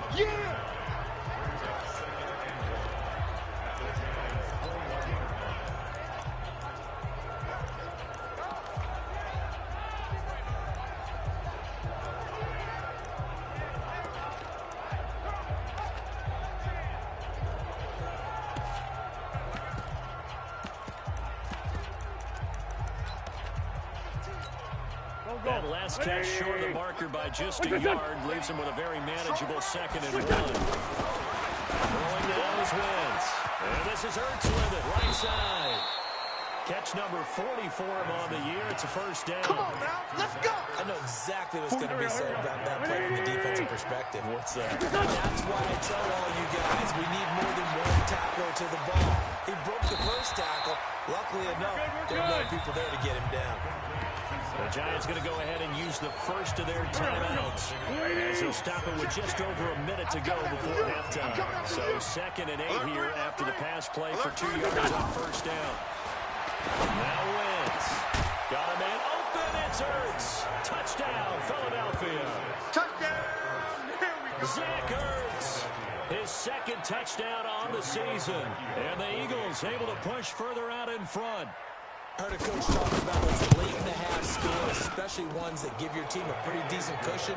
That last catch short of the marker by just a yard leaves him with a very manageable 2nd and 1. Throwing now is Wentz. And this is Ertz with it, right side. Catch number 40 for him on the year. It's a 1st down. Come on now, let's go. I know exactly what's going to be said about that play from the defensive perspective. What's that? That's why I tell all you guys we need more than one tackler to the ball. He broke the first tackle. Luckily enough, there were no people there to get him down. The Giants going to go ahead and use the first of their timeouts as as they'll stop it with just over a minute to go before halftime. So 2nd and 8 here after the pass play for 2 yards on first down. Now Wentz. Got a man open. It's Ertz. Touchdown, Philadelphia. Touchdown! Here we go. Zach Ertz. His 2nd touchdown on the season. And the Eagles able to push further out in front. I heard a coach talk about those late-in-the-half scores, especially ones that give your team a pretty decent cushion.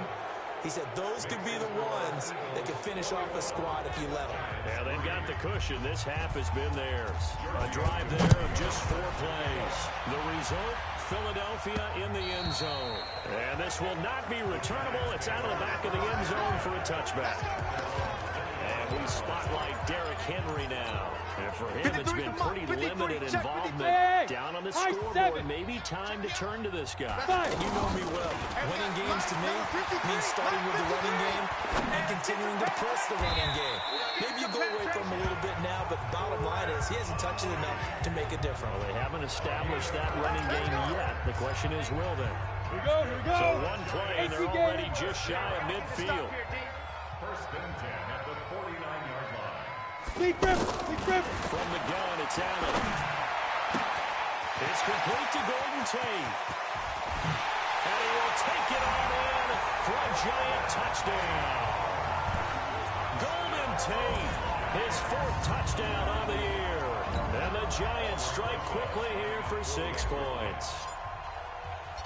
He said those could be the ones that can finish off a squad if you let them. Yeah, they've got the cushion. This half has been theirs. A drive there of just 4 plays. The result, Philadelphia in the end zone. And this will not be returnable. It's out of the back of the end zone for a touchback. And we spotlight Derrick Henry now. And for him, it's been pretty limited involvement. Down on the scoreboard, maybe time to turn to this guy. And you know me well. Winning games to me means starting with the running game and continuing to press the running game. Maybe you go away from him a little bit now, but bottom line is he hasn't touched it enough to make a difference. Well, they haven't established that running game yet. The question is, will they? Here we go, here we go. So 1 play, and they're already just shy of midfield. First and 10 at the 49-yard line. Deep grip, deep grip. From the gun, it's Allen. It's complete to Golden Tate. And he will take it on in for a giant touchdown. Golden Tate, his 4th touchdown on the year. And the Giants strike quickly here for 6 points.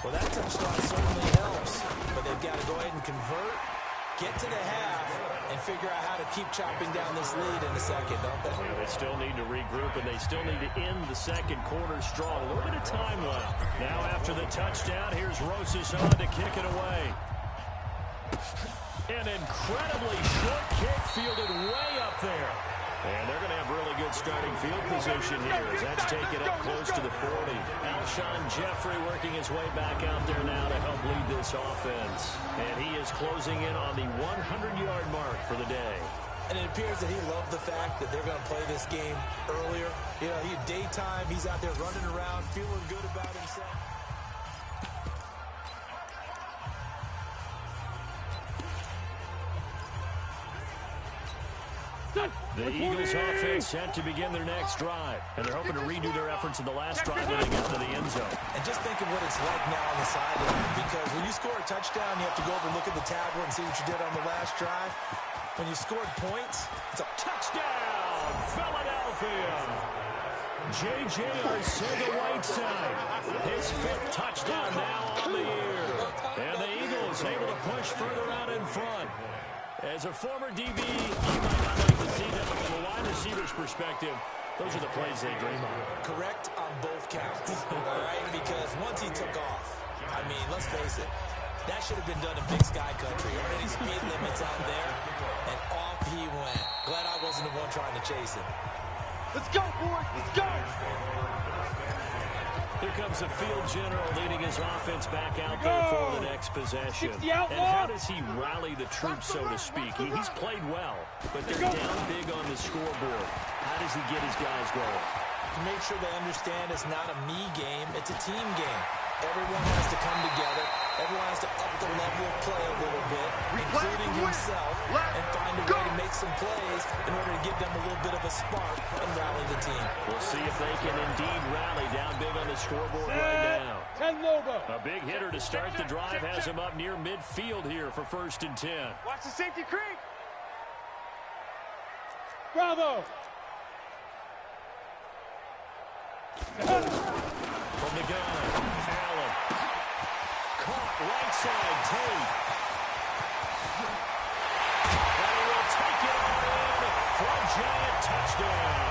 Well, that touchdown certainly helps, but they've got to go ahead and convert, get to the half, and figure out how to keep chopping down this lead in the second, don't they? Yeah, they still need to regroup, and they still need to end the second quarter strong. A little bit of time left. Now after the touchdown, here's Rosas on to kick it away. An incredibly short kick fielded way up there. And they're going to have really good starting field position here as that's taken up close to the 40. Alshon Jeffrey working his way back out there now to help lead this offense. And he is closing in on the 100-yard mark for the day. And it appears that he loved the fact that they're going to play this game earlier. You know, daytime, he's out there running around, feeling good about himself. The Eagles offense set to begin their next drive. And they're hoping to redo their efforts in the last drive when they got to the end zone. And just think of what it's like now on the sideline, because when you score a touchdown, you have to go over and look at the tablet and see what you did on the last drive. When you scored points, it's a touchdown, Philadelphia. J.J. Arcega-Whiteside, his 5th touchdown now on the year. And the Eagles able to push further out in front. As a former DB, you might not like to see them, but from a wide receiver's perspective, those are the plays they dream of. Correct on both counts, all right? Because once he took off, I mean, let's face it, that should have been done in Big Sky Country. Aren't any speed limits out there? And off he went. Glad I wasn't the one trying to chase him. Let's go, boys, let's go. Here comes the field general leading his offense back out there for the next possession. And how does he rally the troops, so to speak? He's played well, but they're down big on the scoreboard. How does he get his guys going? To make sure they understand it's not a me game, it's a team game. Everyone has to come together. Everyone has to up the level of play a little bit, including himself, and find a way to make some plays in order to give them a little bit of a spark and rally the team. We'll see if they can indeed rally down big on the scoreboard right now. A big hitter to start the drive has him up near midfield here for 1st and 10. Watch the safety creep. Bravo. From the gun, Allen. Caught right side, Tate. And he will take it all in for a giant touchdown.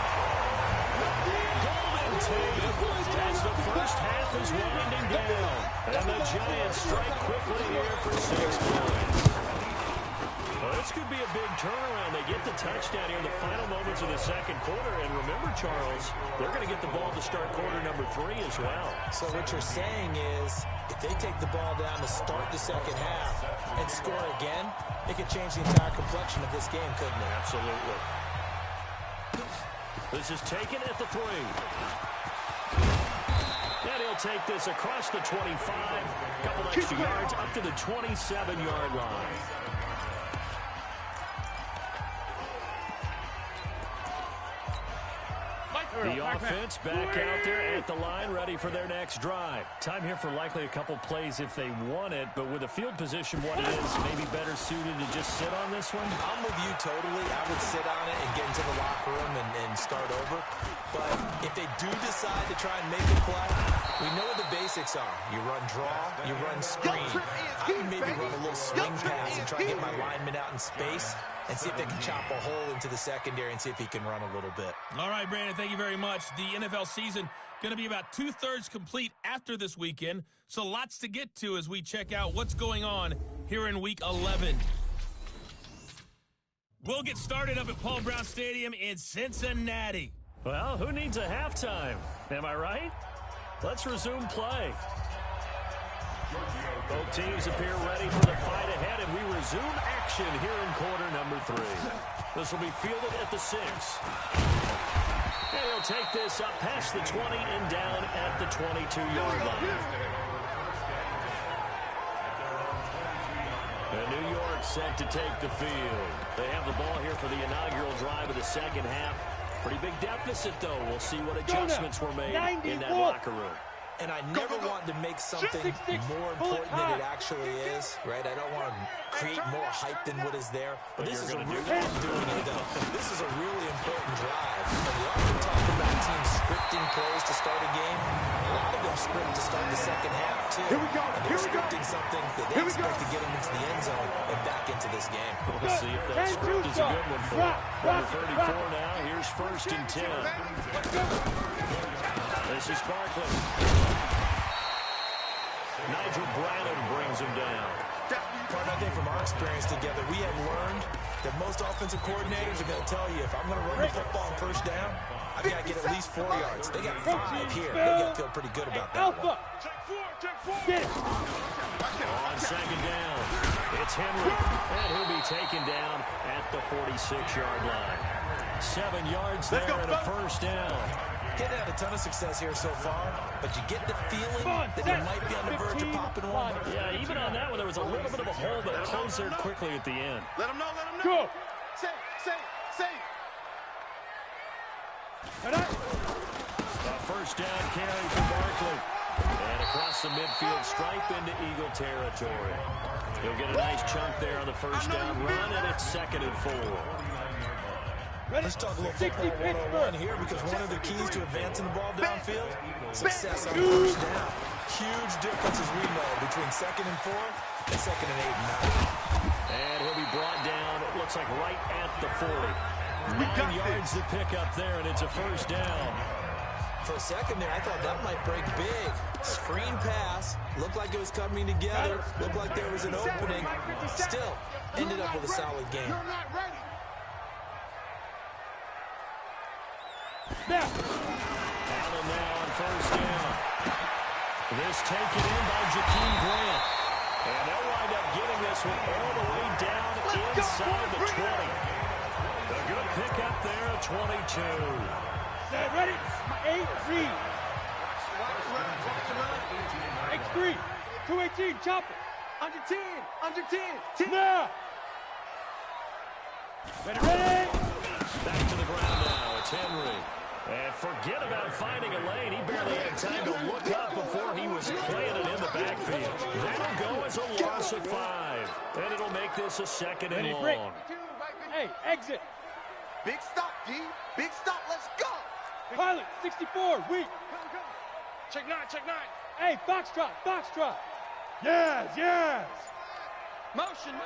Golden Tate as the first half is winding down. And the Giants strike quickly here for 6 points. Well, this could be a big turnaround. They get the touchdown here in the final moments of the second quarter. And remember, Charles, they're going to get the ball to start quarter number 3 as well. So what you're saying is, if they take the ball down to start the second half and score again, it could change the entire complexion of this game, couldn't it? Absolutely. This is taken at the 3. And he'll take this across the 25. A couple extra yards up to the 27-yard line. The offense back out there at the line, ready for their next drive. Time here for likely a couple plays if they want it, but with the field position what it is, maybe better suited to just sit on this one? I'm with you totally. I would sit on it and get into the locker room and start over. But if they do decide to try and make a play, we know what the basics are. You run draw, you run screen. I would maybe run a little swing pass and try and get my lineman out in space and see if they can chop a hole into the secondary and see if he can run a little bit. All right, Brandon, thank you very much. The NFL season going to be about 2/3 complete after this weekend, so lots to get to as we check out what's going on here in Week 11. We'll get started up at Paul Brown Stadium in Cincinnati. Well, who needs a halftime? Am I right? Let's resume play. Both teams appear ready for the fight ahead, and we resume action here in quarter number 3. This will be fielded at the 6. And he'll take this up past the 20 and down at the 22-yard line. And New York set to take the field. They have the ball here for the inaugural drive of the second half. Pretty big deficit, though. We'll see what adjustments were made in that locker room. And I never want to make something more important than it actually is, right? I don't want to create more hype than what is there. But this is a really This is a really important drive. And we often talk about teams scripting plays to start a game. A lot of them script to start the second half, too. Here we go. And they're scripting something that they expect to get them into the end zone and back into this game. We'll see if that script is a good one for them. Number 34 now. Here's 1st and 10. This is Barkley. Nigel Bradham brings him down. Part, I think, from our experience together, we have learned that most offensive coordinators are going to tell you, if I'm going to run the football on 1st down, I've got to get at least 4 yards. They got 5 here. They got to feel pretty good about that one. On 2nd down, it's Henry. And he'll be taken down at the 46-yard line. 7 yards there and a 1st down. He's had a ton of success here so far, but you get the feeling that he might be on the verge of popping one. Yeah, even on that one, there was a little bit of a hole, but it closed there quickly at the end. Let him know, let him know. Go. Safe. A 1st down carry for Barkley. And across the midfield stripe into Eagle territory. He'll get a nice chunk there on the 1st down run, and it's 2nd and 4. Let's talk a little football 101 here, because one of the keys to advancing the ball downfield, success on 1st down. Huge difference, as we know, between 2nd and 4 and 2nd and 8 and 9. And he'll be brought down, it looks like right at the 40. 9 yards to pick up there, and it's a 1st down. For a second there, I thought that might break big. Screen pass, looked like it was coming together, looked like there was an opening. Still, ended up with a solid game. Allen now on 1st down. This taken in by Jakeem Grant. And they'll wind up getting this one all the way down inside the 20. A good pickup there at 22. Ready? 8-3. X3. 218. Chop it. Under 10. Under 10. Now. Ready? Back to the ground now. It's Henry. And forget about finding a lane. He barely had time to look up before he was planted in the backfield. That'll go as a loss of 5. And it'll make this a 2nd and long. Hey, exit. Big stop, D. Big stop. Let's go. Pilot, 64. Weak. Check 9. Hey, foxtrot. Yes. Motion.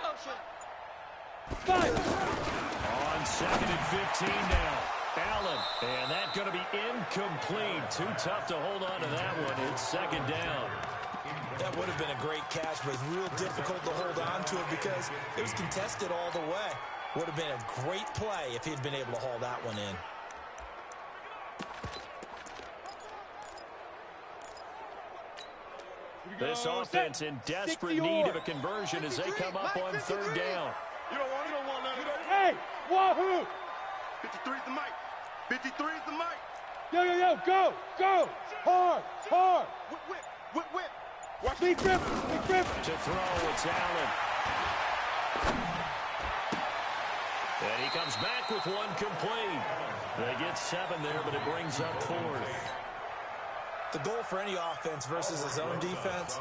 5. On 2nd and 15 now. Allen, and that's going to be incomplete. Too tough to hold on to that one. It's 2nd down. That would have been a great catch, but it's real difficult to hold on to it because it was contested all the way. Would have been a great play if he'd been able to haul that one in. This offense in desperate need of a conversion as they come up on 3rd down. You don't want none of that. Hey, wahoo! 53 is the mic. 53 is the mic. Yo, go! Hard! Whip. Watch me grip! To throw, it's Allen. And he comes back with one complete. They get 7 there, but it brings up 4th. The goal for any offense versus a zone defense,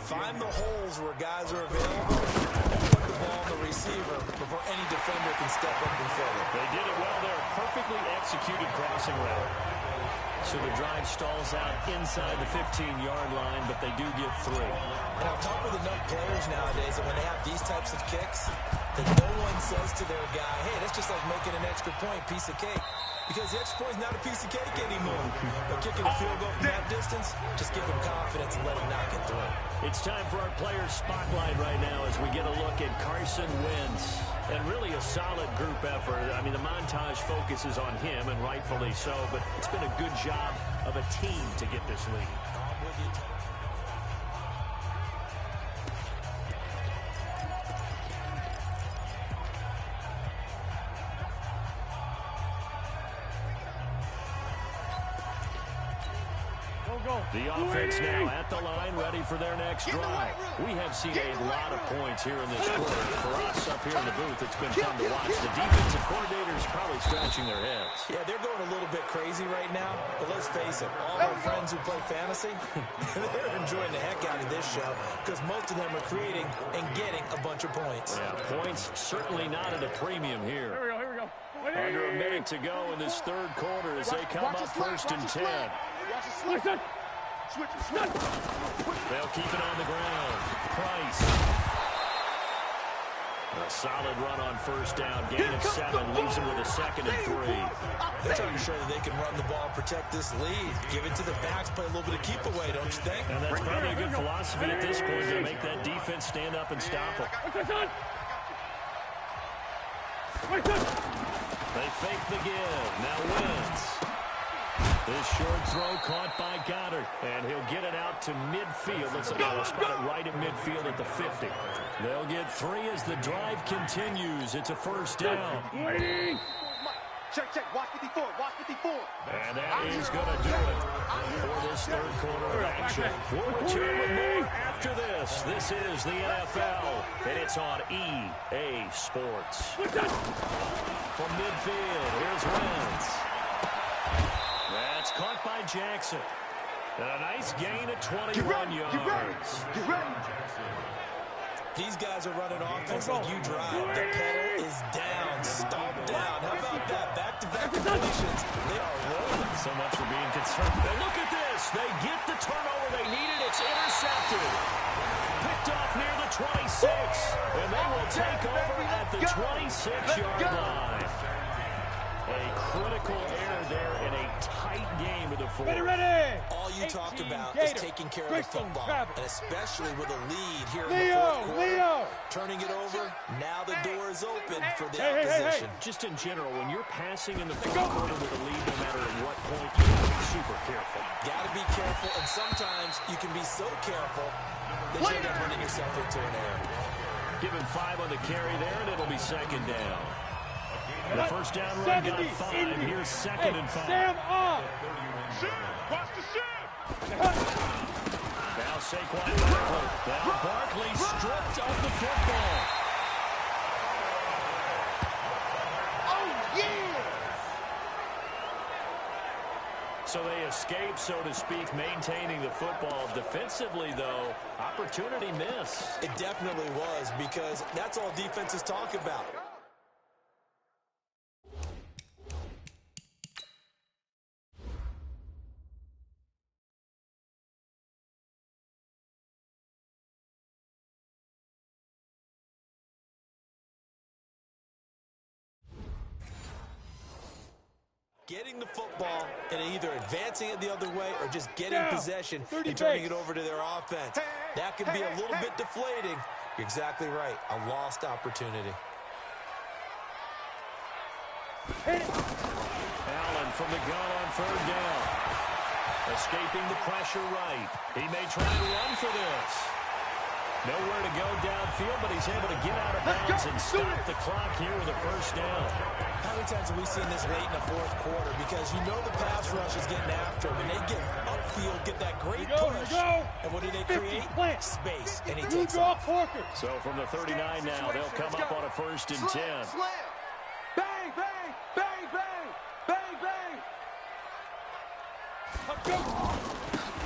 find the holes where guys are available and put the ball on the receiver before any defender can step up and fill it. They did it well there. Perfectly executed crossing route. So the drive stalls out inside the 15-yard line, but they do get 3. And on top with enough players nowadays that when they have these types of kicks, that no one says to their guy, hey, that's just like making an extra point, piece of cake. Because the extra point is not a piece of cake anymore. But kicking a field goal from that distance, just give them confidence and let them knock it through. It's time for our players' spotlight right now as we get a look at Carson Wentz. And really a solid group effort. I mean, the montage focuses on him, and rightfully so, but it's been a good job of a team to get this lead. I'm with you. The offense now at the line, ready for their next drive. We have seen a lot of points here in this quarter. For us up here in the booth, it's been fun to watch. The defensive coordinators probably scratching their heads. Yeah, they're going a little bit crazy right now, but let's face it, all our friends who play fantasy, they're enjoying the heck out of this show because most of them are creating and getting a bunch of points. Yeah, points certainly not at a premium here. Here we go. Under a minute to go in this third quarter as they come up 1st and 10. Listen. They'll keep it on the ground. Price. A solid run on 1st down. Gain of 7. Leaves him with a 2nd and 3. They're trying to show that they can run the ball and protect this lead. Give it to the backs, play a little bit of keep away, don't you think? And that's probably a good philosophy at this point to make that defense stand up and stop them. They fake the give. Now Wentz. This short throw caught by Goddard, and he'll get it out to midfield. Let's spot it right at midfield at the 50. They'll get 3 as the drive continues. It's a 1st down. Check. Watch 54. And that is going to do it for this third quarter of action. We'll return with more after this. This is the NFL, and it's on EA Sports. From midfield, here's Wentz. That's caught by Jackson. And a nice gain at 21 yards. Get ready. These guys are running offense like you drive. The pedal is down, stomped down. How about that? Back-to-back completions. They are rolling. So much for being concerned. And look at this. They get the turnover they needed. It's intercepted. Picked off near the 26. And they will take over at the 26-yard line. A critical error there in a tight game of the fourth. Ready. All you talk about is taking care of the football, and especially with a lead here in the fourth quarter. Turning it over, now the door is open for the opposition. Just in general, when you're passing in the fourth quarter with a lead, no matter at what point, you got to be super careful. Got to be careful, and sometimes you can be so careful that you end up running yourself into an error. Give him 5 on the carry there, and it'll be 2nd down. The 1st down run got 5. Here's 2nd and 5. Sam up. Watch the ship. Now Saquon Barkley. Now Barkley stripped of the football. Oh, yeah! So they escape, so to speak, maintaining the football. Defensively, though, opportunity miss. It definitely was, because that's all defenses talk about. Getting the football and either advancing it the other way or just getting possession and turning it over to their offense. That can be a little bit deflating. You're exactly right. A lost opportunity. Allen from the gun on 3rd down. Escaping the pressure right. He may try to run for this. Nowhere to go downfield, but he's able to get out of bounds and stop the clock here with a 1st down. How many times have we seen this late in the fourth quarter? Because you know the pass rush is getting after him, and they get upfield, get that great push. And what do they create? Space, and he takes off. So from the 39 now, they'll come up on a 1st and 10. Bang, bang, bang, bang. Bang, bang.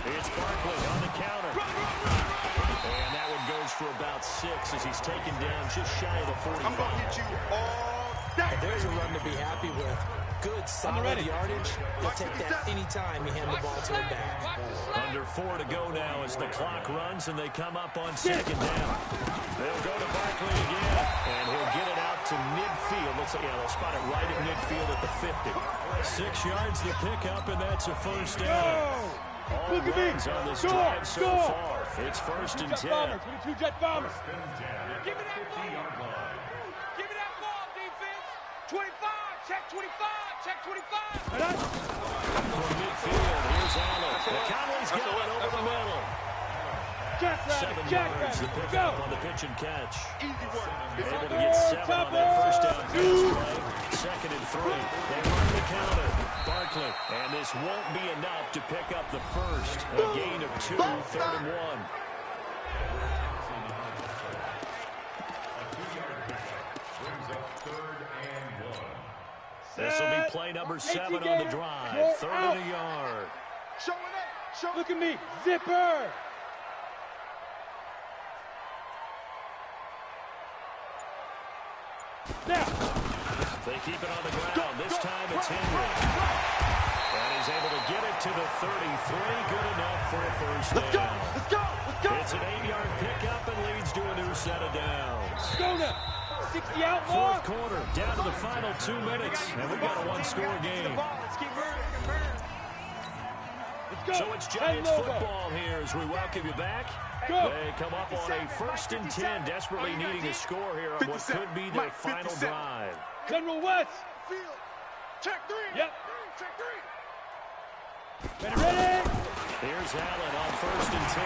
It's Barkley on the counter. And that one goes for about 6 as he's taken down just shy of the 45. I'm going to hit you all day. And there's a run to be happy with. Good, solid yardage. He'll take that anytime you hand the ball to him back. Under 4 to go now as the clock runs and they come up on 2nd down. They'll go to Barkley again, and he'll get it out to midfield. Looks like, they'll spot it right at midfield at the 50. 6 yards to pick up, and that's a first down. All runs on this drive so far. It's 1st and 10. 22 Jet Bombers. Give me that ball. Give me that ball, defense. 25. Check 25. Check 25. From midfield, here's Allen. Conley's got it over the middle. 7 yards to pick up on the pitch and catch. Easy work. Able to get 7 on that first down pass play. 2nd and 3. They run the counter. Barkley. And this won't be enough to pick up the first. A gain of 2, 3rd and 1. This will be play number 7 on the drive. 3rd and a yard. Show it up. Look at me. Zipper. Now. They keep it on the ground. This time it's Henry. And he's able to get it to the 33. Good enough for a first down. Let's go. Let's go. It's an 8-yard pickup and leads to a new set of downs. Go now. 60 out more. 4th quarter, down to the final 2 minutes. And we've got a 1-score game. Let's keep moving. Let's go. So it's Giants football here as we welcome you back. Go. They come up on a 1st and 10, desperately needing a score here on what could be their final drive. General West. Field. Check 3. Yep. Check 3. Ready. Here's Allen on 1st and 10.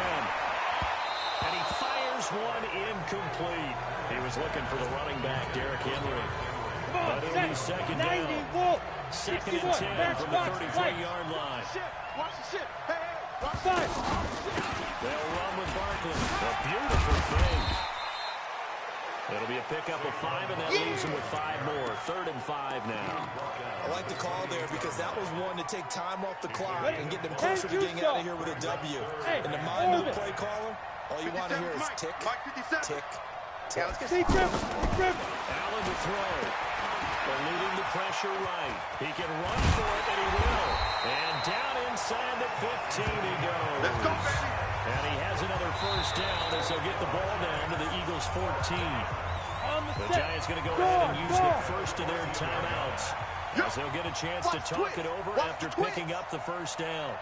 And he fires one incomplete. He was looking for the running back, Derrick Henry. But it'll be 2nd down. 2nd and 10 from the 33-yard line. Watch the shit. Hey, watch Five. They'll run with Barkley. A beautiful thing. It'll be a pickup of 5, and that leaves him with 5 more. 3rd and 5 now. I like the call there because that was one to take time off the clock and get them closer to getting out of here with a W. In the mind of the play caller, all you want to hear is tick, tick, tick. Allen to throw. Eluding the pressure right. He can run for it, and he will. And down inside the 15 he goes. Let's go, baby. And he has another first down as they'll get the ball down to the Eagles' 14. The Giants going to go ahead and use the first of their timeouts as they'll get a chance to talk it over after picking up the first down.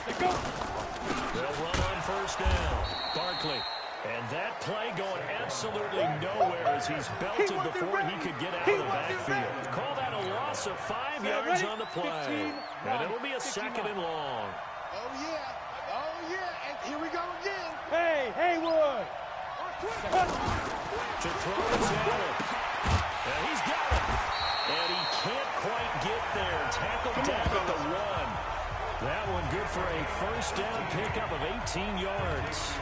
They'll run on first down. Barkley. And that play going absolutely nowhere as he's belted before he could get out of the backfield. Call that a loss of 5 yards on the play. And it'll be a 2nd and long. Oh, yeah. Oh, yeah. And here we go again. Hey, Haywood. To throw is Allen. And he's got it. And he can't quite get there. Tackled down at the 1. That one good for a first down pickup of 18 yards.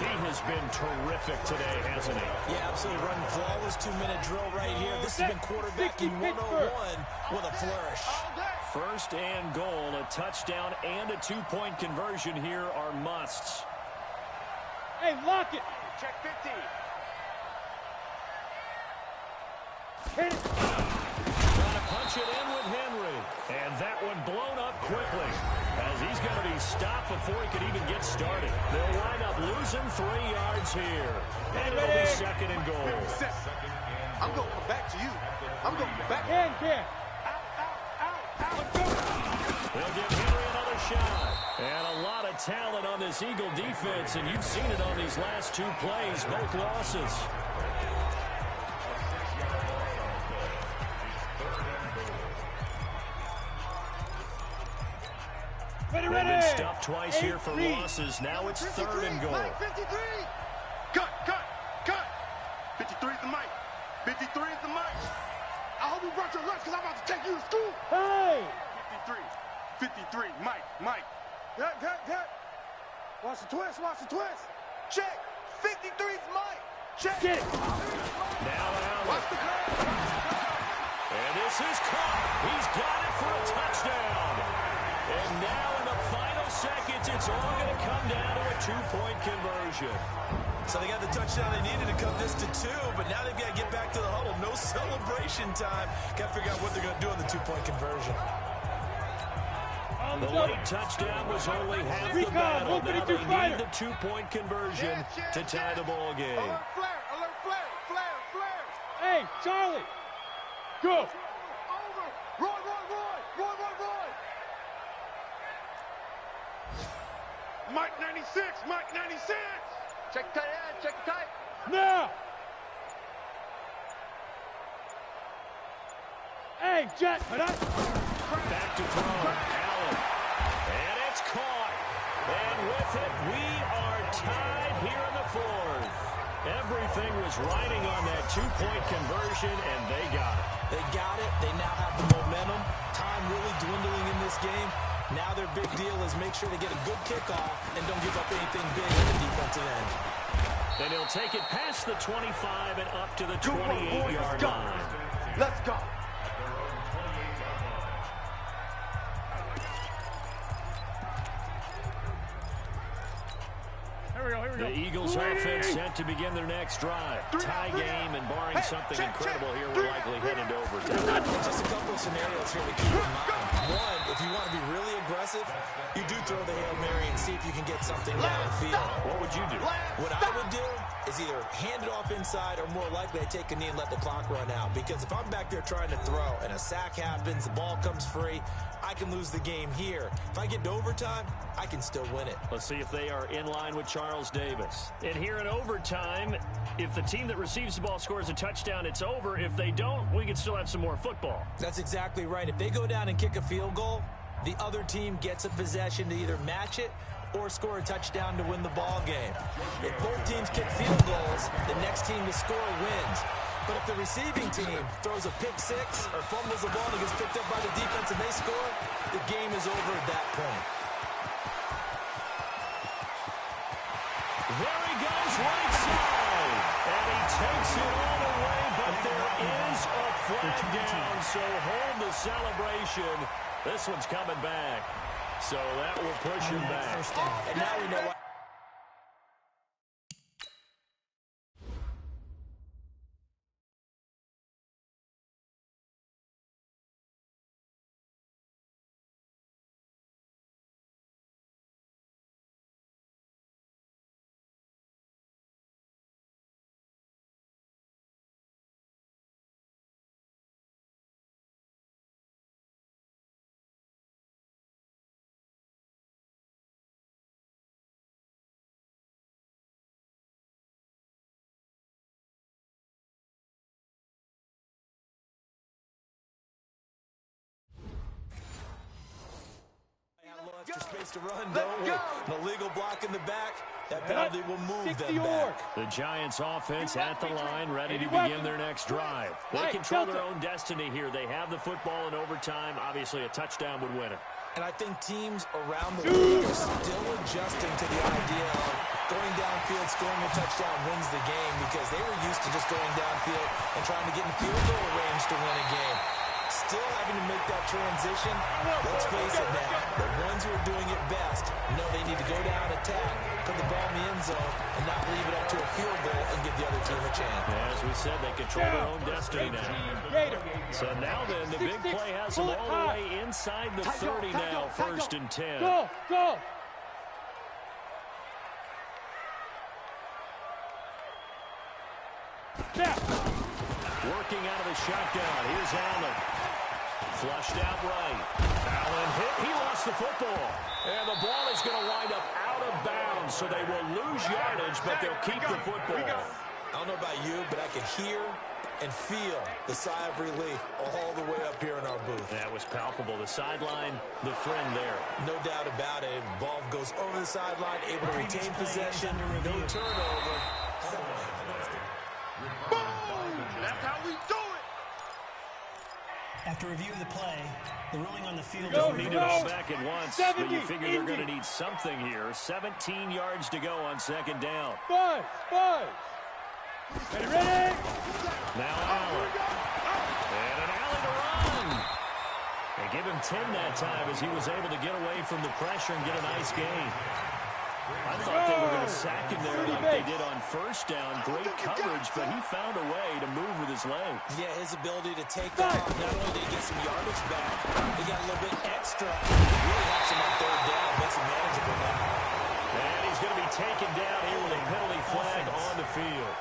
He has been terrific today, hasn't he? Yeah, absolutely. Running flawless 2-minute drill right here. This has been quarterbacking 101 with a flourish. 1st and goal, a touchdown and a 2-point conversion here are musts. Hey, lock it. Check 50. Hit it. Trying to punch it in with Henry. And that one blown up quickly as he's going to be stopped before he could even get started. They'll wind up losing 3 yards here. And it'll be 2nd and goal. I'm going back to you. I'm going back. Can. They'll give Henry another shot. And a lot of talent on this Eagle defense, and you've seen it on these last 2 plays, both losses. They've been stuffed twice here for losses. Now it's 3rd and goal. 53. Cut. 53 is the mic. 53 is the mic. I hope you brought your lunch because I'm about to take you to school. Hey. 53. Mike. Cut. Watch the twist. Check. 53 is Mike. Check. Get it. Now Allen. Watch the play. And this is caught. He's got it seconds. It's all going to come down to a two-point conversion. So they got the touchdown they needed to cut this to 2, but now they've got to get back to the huddle. No celebration time. Got to figure out what they're going to do on the two-point conversion. The late touchdown was only half the battle. Now they need the two-point conversion to tie the ball game. Alert flare, alert flare, flare, flare. Hey, Charlie. Go. Over. Roy, Roy, Roy. Roy, Roy, Roy. Mike 96, Mike 96. Check tight end, check tight. Now. Hey, Jet. Back to throw. Allen. And it's caught. And with it, we are tied here in the fourth. Everything was riding on that two-point conversion, and they got it. They got it. They now have the momentum. Time really dwindling in this game. Now their big deal is make sure they get a good kickoff and don't give up anything big on the defensive end. And he'll take it past the 25 and up to the 28-yard line. Let's go. The Eagles offense set to begin their next drive. Tie game, and barring something incredible here, we're likely headed to overtime. Just a couple of scenarios here to keep in mind. One, if you want to be really aggressive, you do throw the Hail Mary and see if you can get something downfield. What would you do? What I would do is either hand it off inside or more likely I take a knee and let the clock run out. Because if I'm back there trying to throw and a sack happens, the ball comes free, I can lose the game here. If I get to overtime, I can still win it. Let's see if they are in line with Charles Davis. And here in overtime, if the team that receives the ball scores a touchdown, it's over. If they don't, we can still have some more football. That's exactly right. If they go down and kick a field goal, the other team gets a possession to either match it or score a touchdown to win the ball game. If both teams kick field goals, the next team to score wins. But if the receiving team throws a pick six or fumbles the ball and gets picked up by the defense and they score, the game is over at that point. There he goes, right side. And he takes it all the way, but there is a flag down, so hold the celebration. This one's coming back. So that will push him back. And now we know why. Extra space to run, though. An illegal block in the back. That penalty will move them back. The Giants offense at the line, ready to begin their next drive. They control their own destiny here. They have the football in overtime. Obviously, a touchdown would win it. And I think teams around the league are still adjusting to the idea of going downfield, scoring a touchdown wins the game, because they were used to just going downfield and trying to get in field goal range to win a game. Still having to make that transition. Let's face it now, the ones who are doing it best know they need to go down, attack, put the ball in the end zone, and not leave it up to a field goal and give the other team a chance. As we said, they control their own destiny now. So now then, the big play has them all the way inside the 30 now, 1st and 10. Go, go. Working out of the shotgun. Here's Allen. Flushed out right. Allen hit. He lost the football. And the ball is going to wind up out of bounds, so they will lose yardage, but they'll keep the football. I don't know about you, but I could hear and feel the sigh of relief all the way up here in our booth. That was palpable. The sideline, the friend there. No doubt about it. Ball goes over the sideline, able to retain possession, no turnover. That's how we do it. After review of the play, the ruling on the field Don't need it all back at once, but you figure they're going to need something here. 17 yards to go on 2nd down. Five. Ready? Now Allen. And an alley to run. They give him 10 that time as he was able to get away from the pressure and get a nice gain. I thought they were going to sack him there like they did on first down. Great coverage, but he found a way to move with his legs. Yeah, his ability to take off, not only did he get some yardage back, he got a little bit extra. Really helps him on third down, makes him manageable now. And he's going to be taken down here with a penalty flag on the field.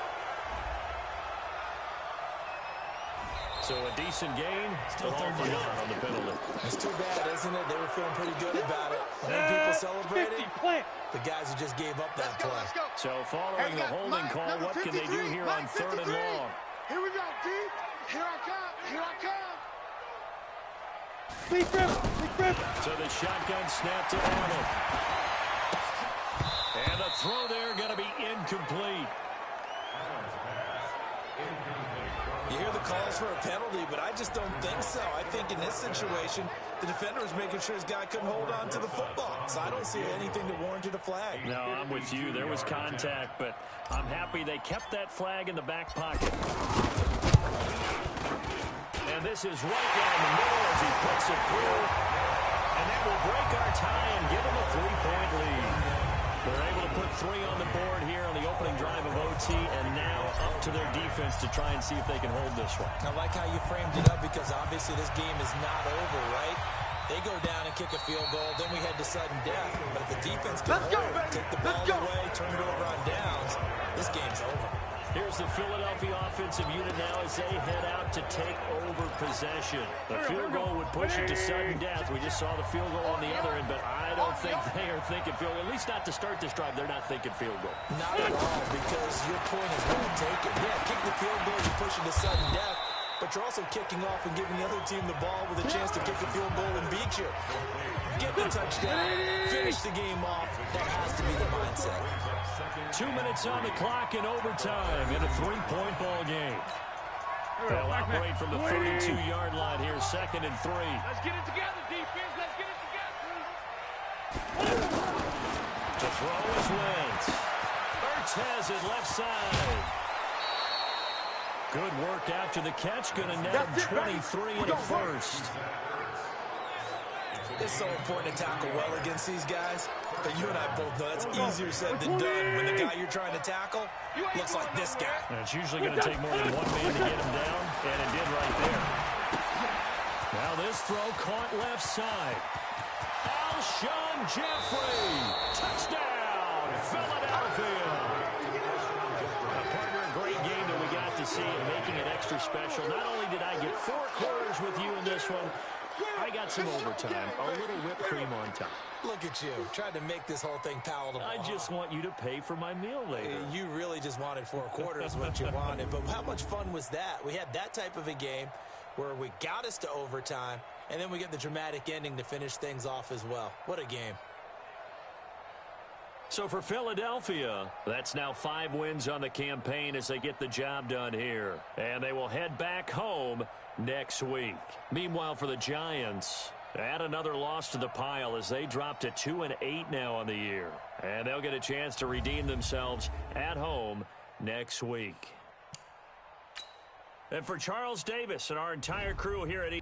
So a decent gain, still third down on the penalty. It's too bad, isn't it? They were feeling pretty good about it. And then people celebrating, the guys who just gave up that play. So following the holding call, what can they do here on 3rd and long? Here we go, D. Here I come. Here I come. Big rip. So the shotgun snap to Arnold. And the throw there going to be incomplete. You hear the calls for a penalty, but I just don't think so. I think in this situation, the defender was making sure his guy couldn't hold on to the football. So I don't see anything that warranted a flag. No, I'm with you. There was contact, but I'm happy they kept that flag in the back pocket. And this is right down the middle as he puts it through. And that will break our tie and give them a 3-point lead. They're able to put 3 on the board here on the opening drive of OT, and now up to their defense to try and see if they can hold this one. I like how you framed it up because obviously this game is not over, right? They go down and kick a field goal, then we head to sudden death. But if the defense can take the ball away, turn it over on downs, this game's over. Here's the Philadelphia offensive unit now as they head out to take over possession. The field goal would push it to sudden death. We just saw the field goal on the other end, but I don't think they are thinking field goal. At least not to start this drive. They're not thinking field goal. Not at all, because your point is well taken. Yeah, kick the field goal, you push it to sudden death, but you're also kicking off and giving the other team the ball with a chance to kick a field goal and beat you. Get the touchdown, finish the game off. That has to be the mindset. 2 minutes on the clock in overtime in a 3-point ball game. They'll operate from the 32-yard line here, 2nd and 3. Let's get it together, defense. Let's get it together. To throw is Wentz. Ertz has it left side. Good work after the catch. Going to net him 23 in a first. It's so important to tackle well against these guys. But you and I both know that's easier said than done when the guy you're trying to tackle looks like this guy. And it's usually going to take more than one man to get him down, and it did right there. Now this throw caught left side. Alshon Jeffrey. Touchdown, Philadelphia. Partner, a great game that we got to see and making it extra special. Not only did I get 4 quarters with you in this one, I got some overtime, a little whipped cream on top. Look at you, trying to make this whole thing palatable. I just want you to pay for my meal later. You really just wanted 4 quarters what you wanted, but how much fun was that? We had that type of a game where we got us to overtime, and then we get the dramatic ending to finish things off as well. What a game. So for Philadelphia, that's now 5 wins on the campaign as they get the job done here. And they will head back home next week. Meanwhile, for the Giants, add another loss to the pile as they drop to 2-8 now on the year. And they'll get a chance to redeem themselves at home next week. And for Charles Davis and our entire crew here at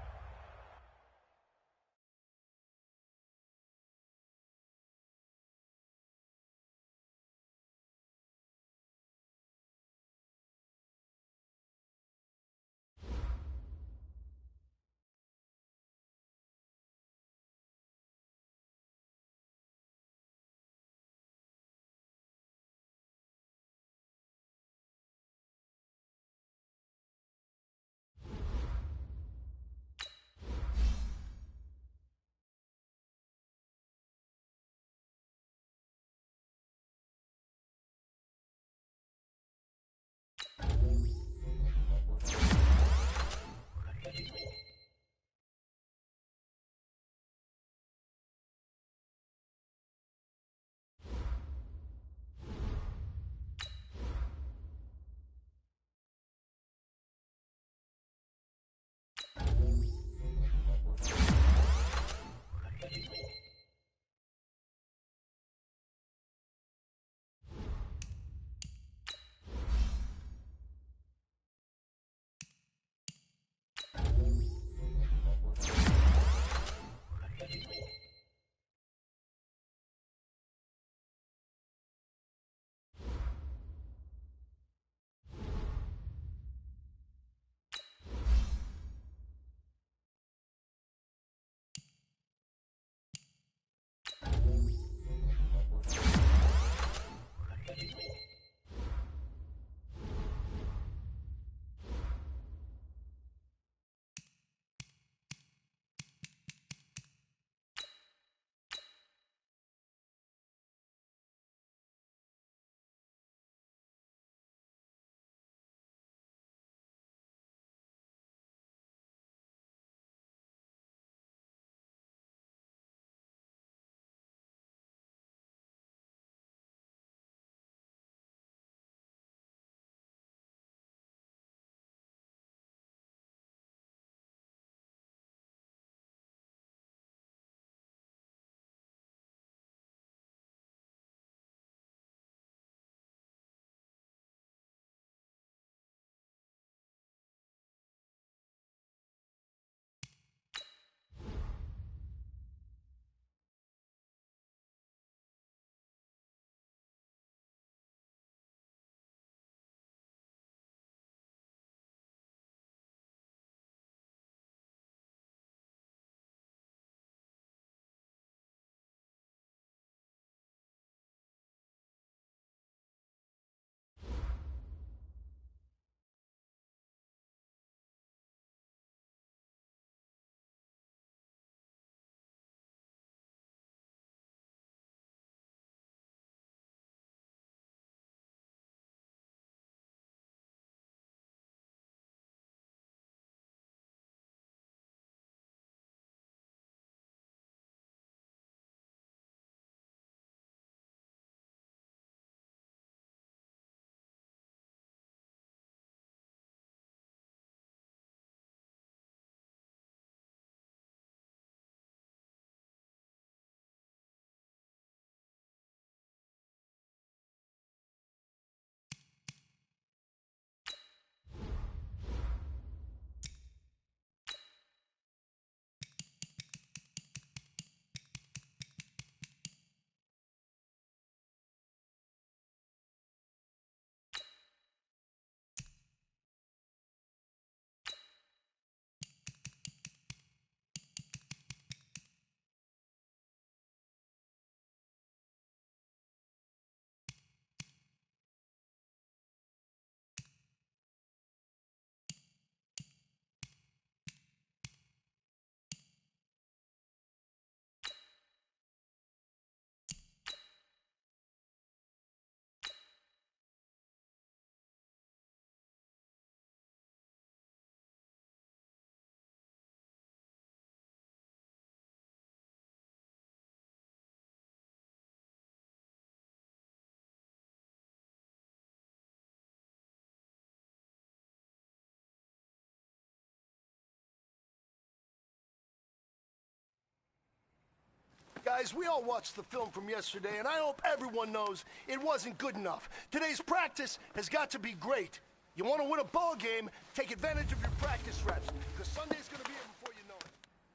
guys, we all watched the film from yesterday, and I hope everyone knows it wasn't good enough. Today's practice has got to be great. You want to win a ball game, take advantage of your practice reps, because Sunday's going to be here before you know it.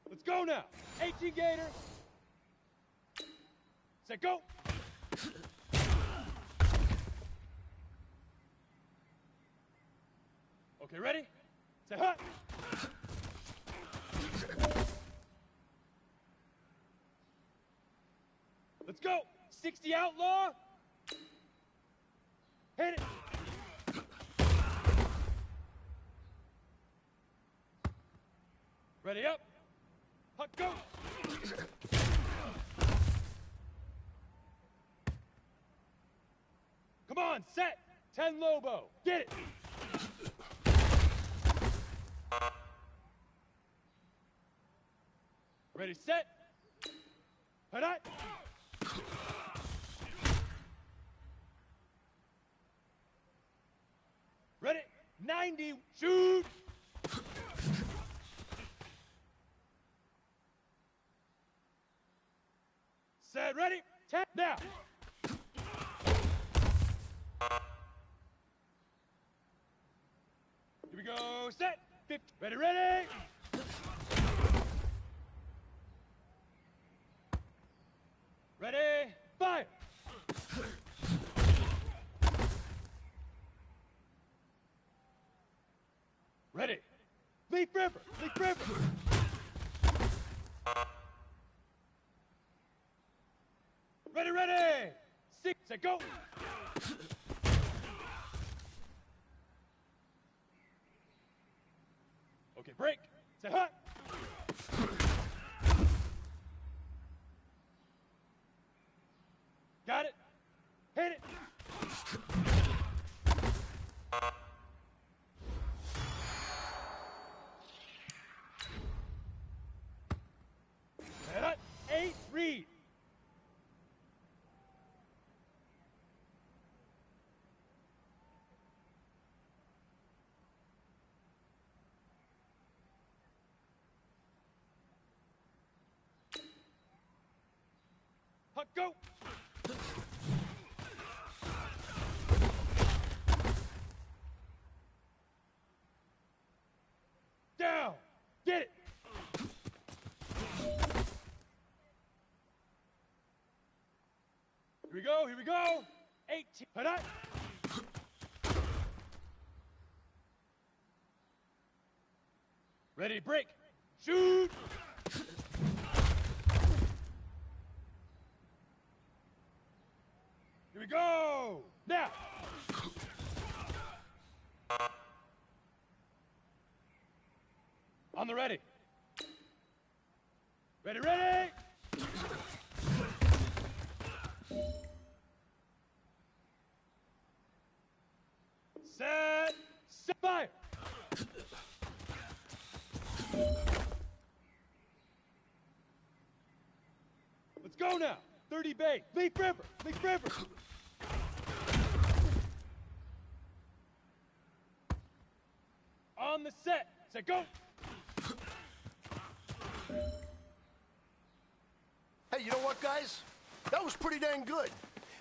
Let's go now. 18 Gator. Set, go. Okay, ready? Set, hut. Let's go. 60 outlaw. Hit it. Ready up. Hut, go. Come on, set. 10 Lobo. Get it. Ready, set. Hut. Ready, 90, shoot! Set, ready, 10, now! Here we go, set, 50, ready! Ready, fire! Ready. Leaf River. Leaf River. Ready, ready. 6, set, go. Okay, break. Set, hut. Got it. Hit it. Set, 8, read. Hut, go. Down. Get it. Here we go, here we go. 18. Hut, hut. Ready, break. Shoot. Here we go. Now. On the ready. Ready, ready. Set, fire. Let's go now. 30 Bay, Leaf River, Leaf River. On the set, go. Hey, you know what, guys? That was pretty dang good.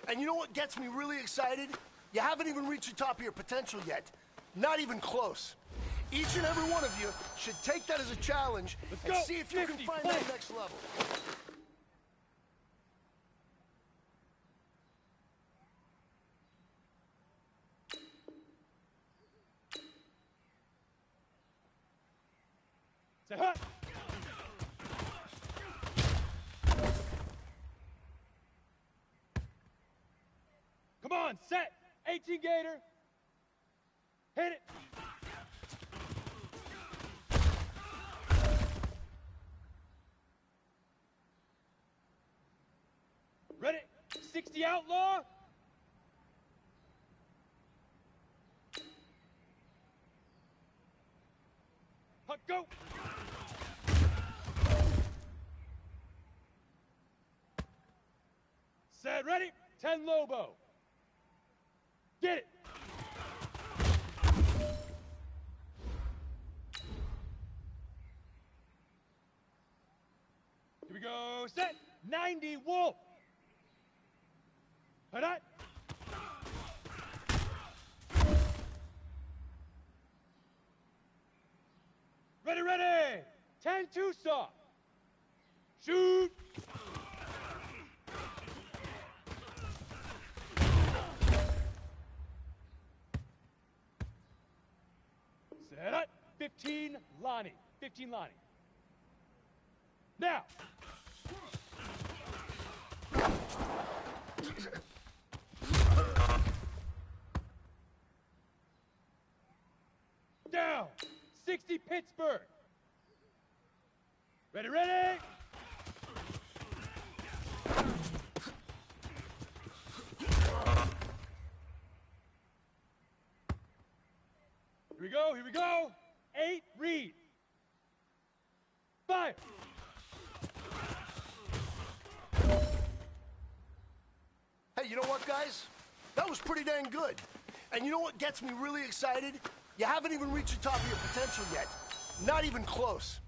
And you know what gets me really excited? You haven't even reached the top of your potential yet. Not even close. Each and every one of you should take that as a challenge and see if you can find that next level. Say hut. Come on, set. 18 Gator. Hit it. Ready? 60 outlaw. Hut, go. Set, ready? 10 Lobo. Get it. Here we go, set. 90 Wolf. Alright. Ready, ready. 10-2 stop. Shoot. Set up. 15 Lonnie. 15 Lonnie. Now. Down. 60 Pittsburgh. Ready, ready. Here we go, here we go. 8, read. 5. Hey, you know what, guys? That was pretty dang good. And you know what gets me really excited? You haven't even reached the top of your potential yet. Not even close.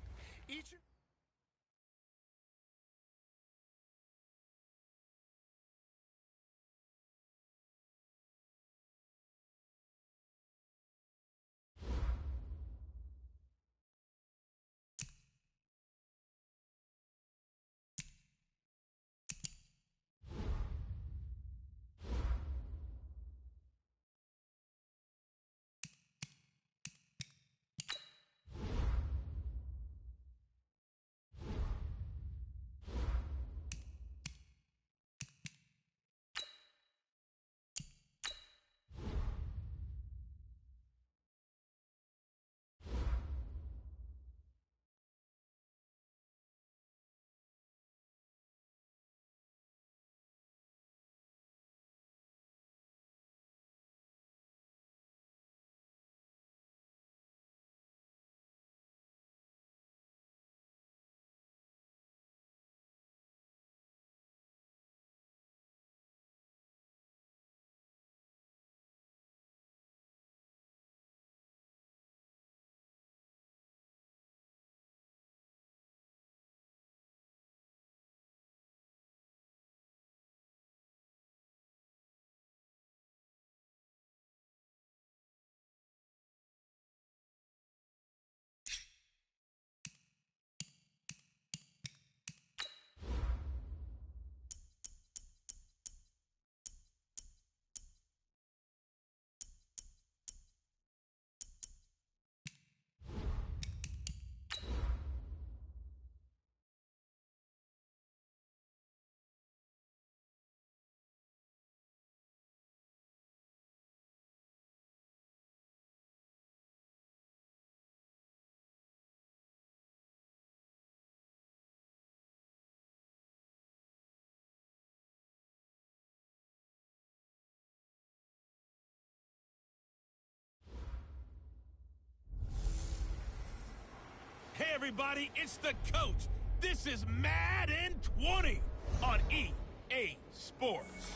Hey, everybody, it's the coach. This is Madden 20 on EA Sports.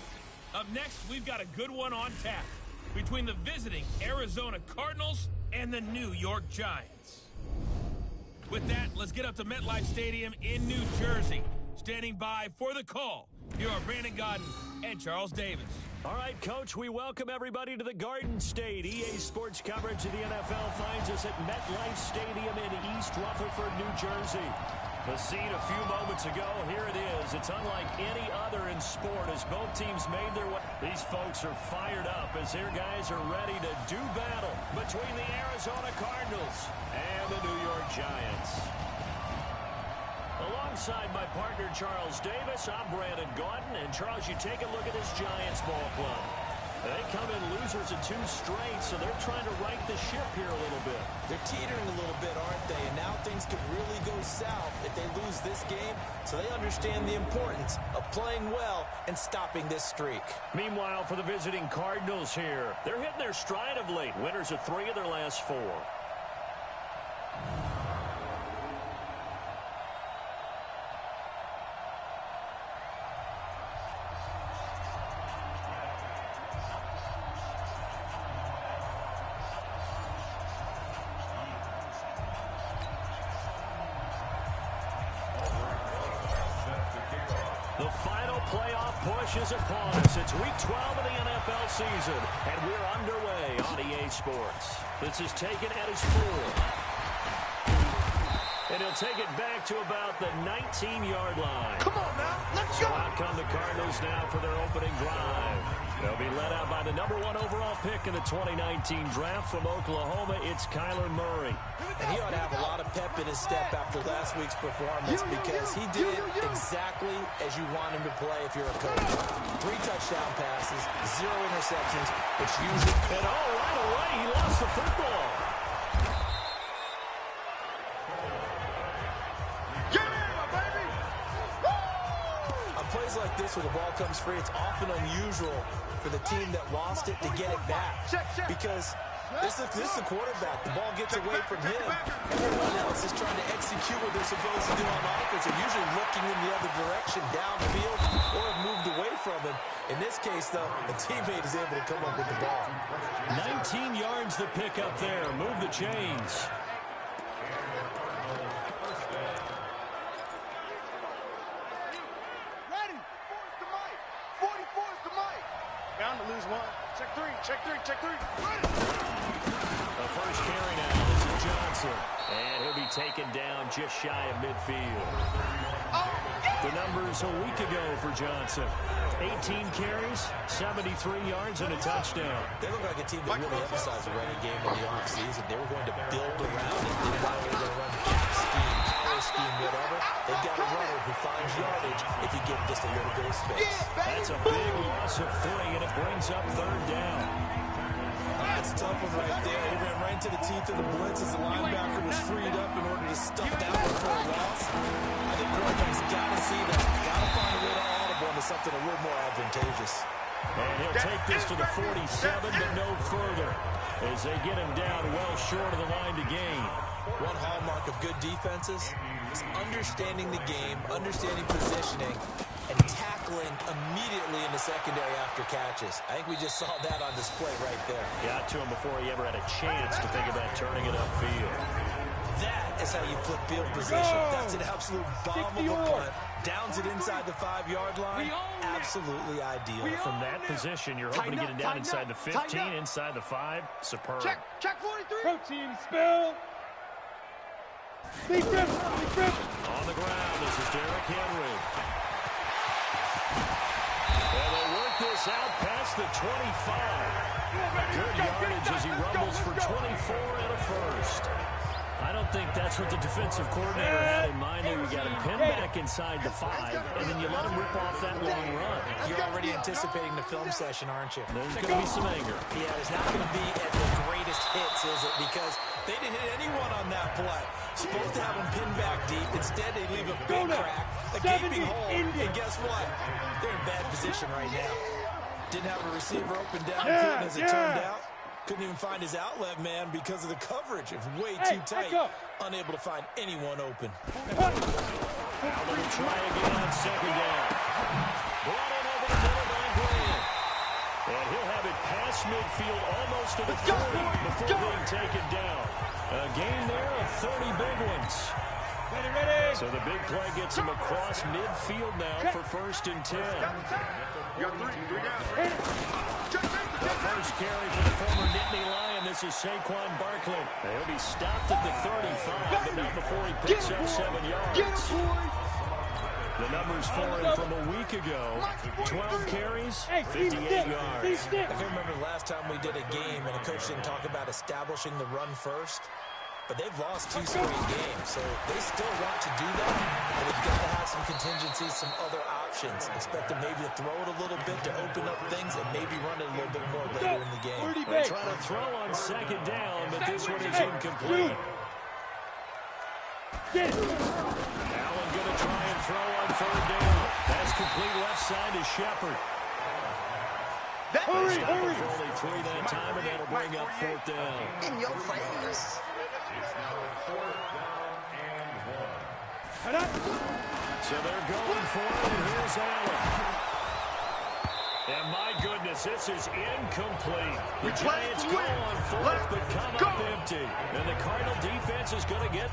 Up next, we've got a good one on tap between the visiting Arizona Cardinals and the New York Giants. With that, let's get up to MetLife Stadium in New Jersey. Standing by for the call, here are Brandon Gaudin and Charles Davis. All right, Coach, we welcome everybody to the Garden State. EA Sports coverage of the NFL finds us at MetLife Stadium in East Rutherford, New Jersey. The scene a few moments ago, here it is. It's unlike any other in sport as both teams made their way. These folks are fired up as their guys are ready to do battle between the Arizona Cardinals and the New York Giants. Alongside my partner, Charles Davis, I'm Brandon Gaudin. And, Charles, you take a look at this Giants ball club. They come in losers of 2 straight, so they're trying to right the ship here a little bit. They're teetering a little bit, aren't they? And now things could really go south if they lose this game, so they understand the importance of playing well and stopping this streak. Meanwhile, for the visiting Cardinals here, they're hitting their stride of late. Winners of 3 of their last 4. playoff push is upon us. It's Week 12 of the NFL season, and we're underway on EA Sports. This is taken at his 4. And he'll take it back to about the 19-yard line. Come on now, let's go. So out come the Cardinals now for their opening drive. They'll be led out by the number 1 overall pick in the 2019 draft from Oklahoma. It's Kyler Murray. And he ought to have a lot of pep in his step after last week's performance because he did it exactly as you want him to play if you're a coach. 3 touchdown passes, 0 interceptions, which usually... And right away, he lost the football. Plays like this where the ball comes free, it's often unusual for the team that lost it to get it back. Because this is the quarterback. The ball gets away from him. Everyone else is trying to execute what they're supposed to do on offense. They're usually looking in the other direction, downfield, or have moved away from him. In this case, though, a teammate is able to come up with the ball. 19 yards the pick up there. Move the chains. Check 3. The first carry now. This is Johnson. And he'll be taken down just shy of midfield. The numbers a week ago for Johnson. 18 carries, 73 yards, and a touchdown. They look like a team that really emphasized the running game in the offseason. They were going to build around it. They were going to run gap scheme, power scheme, whatever. They've got a runner who finds yardage if you give him just a little bit of space. That's a big loss of 3, and it brings up 3rd down. That's a tough one right there. He ran right into the teeth of the blitz as the linebacker was freed up in order to stuff that one for a loss. I think quarterback's got to see that. Got to find a way to audible into something a little more advantageous. And he'll take this to the 47, but no further, as they get him down well short of the line to gain. One hallmark of good defenses is understanding the game, understanding positioning, and tackling immediately in the secondary after catches. I think we just saw that on display right there. Got to him before he ever had a chance to think about turning it upfield. That is how you flip field position. That's an absolute bomb of a punt. Downs it inside the 5-yard line. Absolutely ideal. From that position, you're hoping to get it down inside the 15, inside the 5. Superb. Check 43. Protein spill. Deep rip. On the ground, this is Derrick Henry. And they work this out past the 25. Good yardage as he rumbles for 24 and a first. I don't think that's what the defensive coordinator had in mind there. You got him pinned back inside the 5, and then you let him rip off that long run. You're already anticipating the film session, aren't you? There's going to be some anger. Yeah, it's not going to be at the greatest hits, is it? Because they didn't hit anyone on that play. Supposed to have him pinned back deep. Instead, they leave a big crack, a gaping hole, and guess what? They're in bad position right now. Didn't have a receiver open downfield as it turned out. Couldn't even find his outlet man because of the coverage. It's way too tight. Unable to find anyone open. Now let him try again on 2nd down. Brought in over the middle by Graham. And he'll have it past midfield almost to the 40 before being taken down. A gain there of 30 big ones. Ready. So the big play gets him across midfield now for 1st and 10. You got 3 guys. The first carry for the former Nittany Lion. This is Saquon Barkley. He'll be stopped at the 35, but not before he picks up 7 yards. The numbers for him from a week ago, 12 carries, 58 yards. I can remember the last time we did a game and a coach didn't talk about establishing the run first. But they've lost 2 straight games, so they still want to do that. But they've got to have some contingencies, some other options. Expect them maybe to throw it a little bit to open up things and maybe run it a little bit more later in the game. They're trying to throw on 2nd down, but this one is incomplete. Allen going to try and throw on 3rd down. That's complete left side to Shepard. Hurry. For only 3 that time, and that'll bring up 4th down. In your face. So they're going for it, and here's Allen. And my goodness, this is incomplete. The Giants go on 4th, but come up empty. And the Cardinal defense is going to get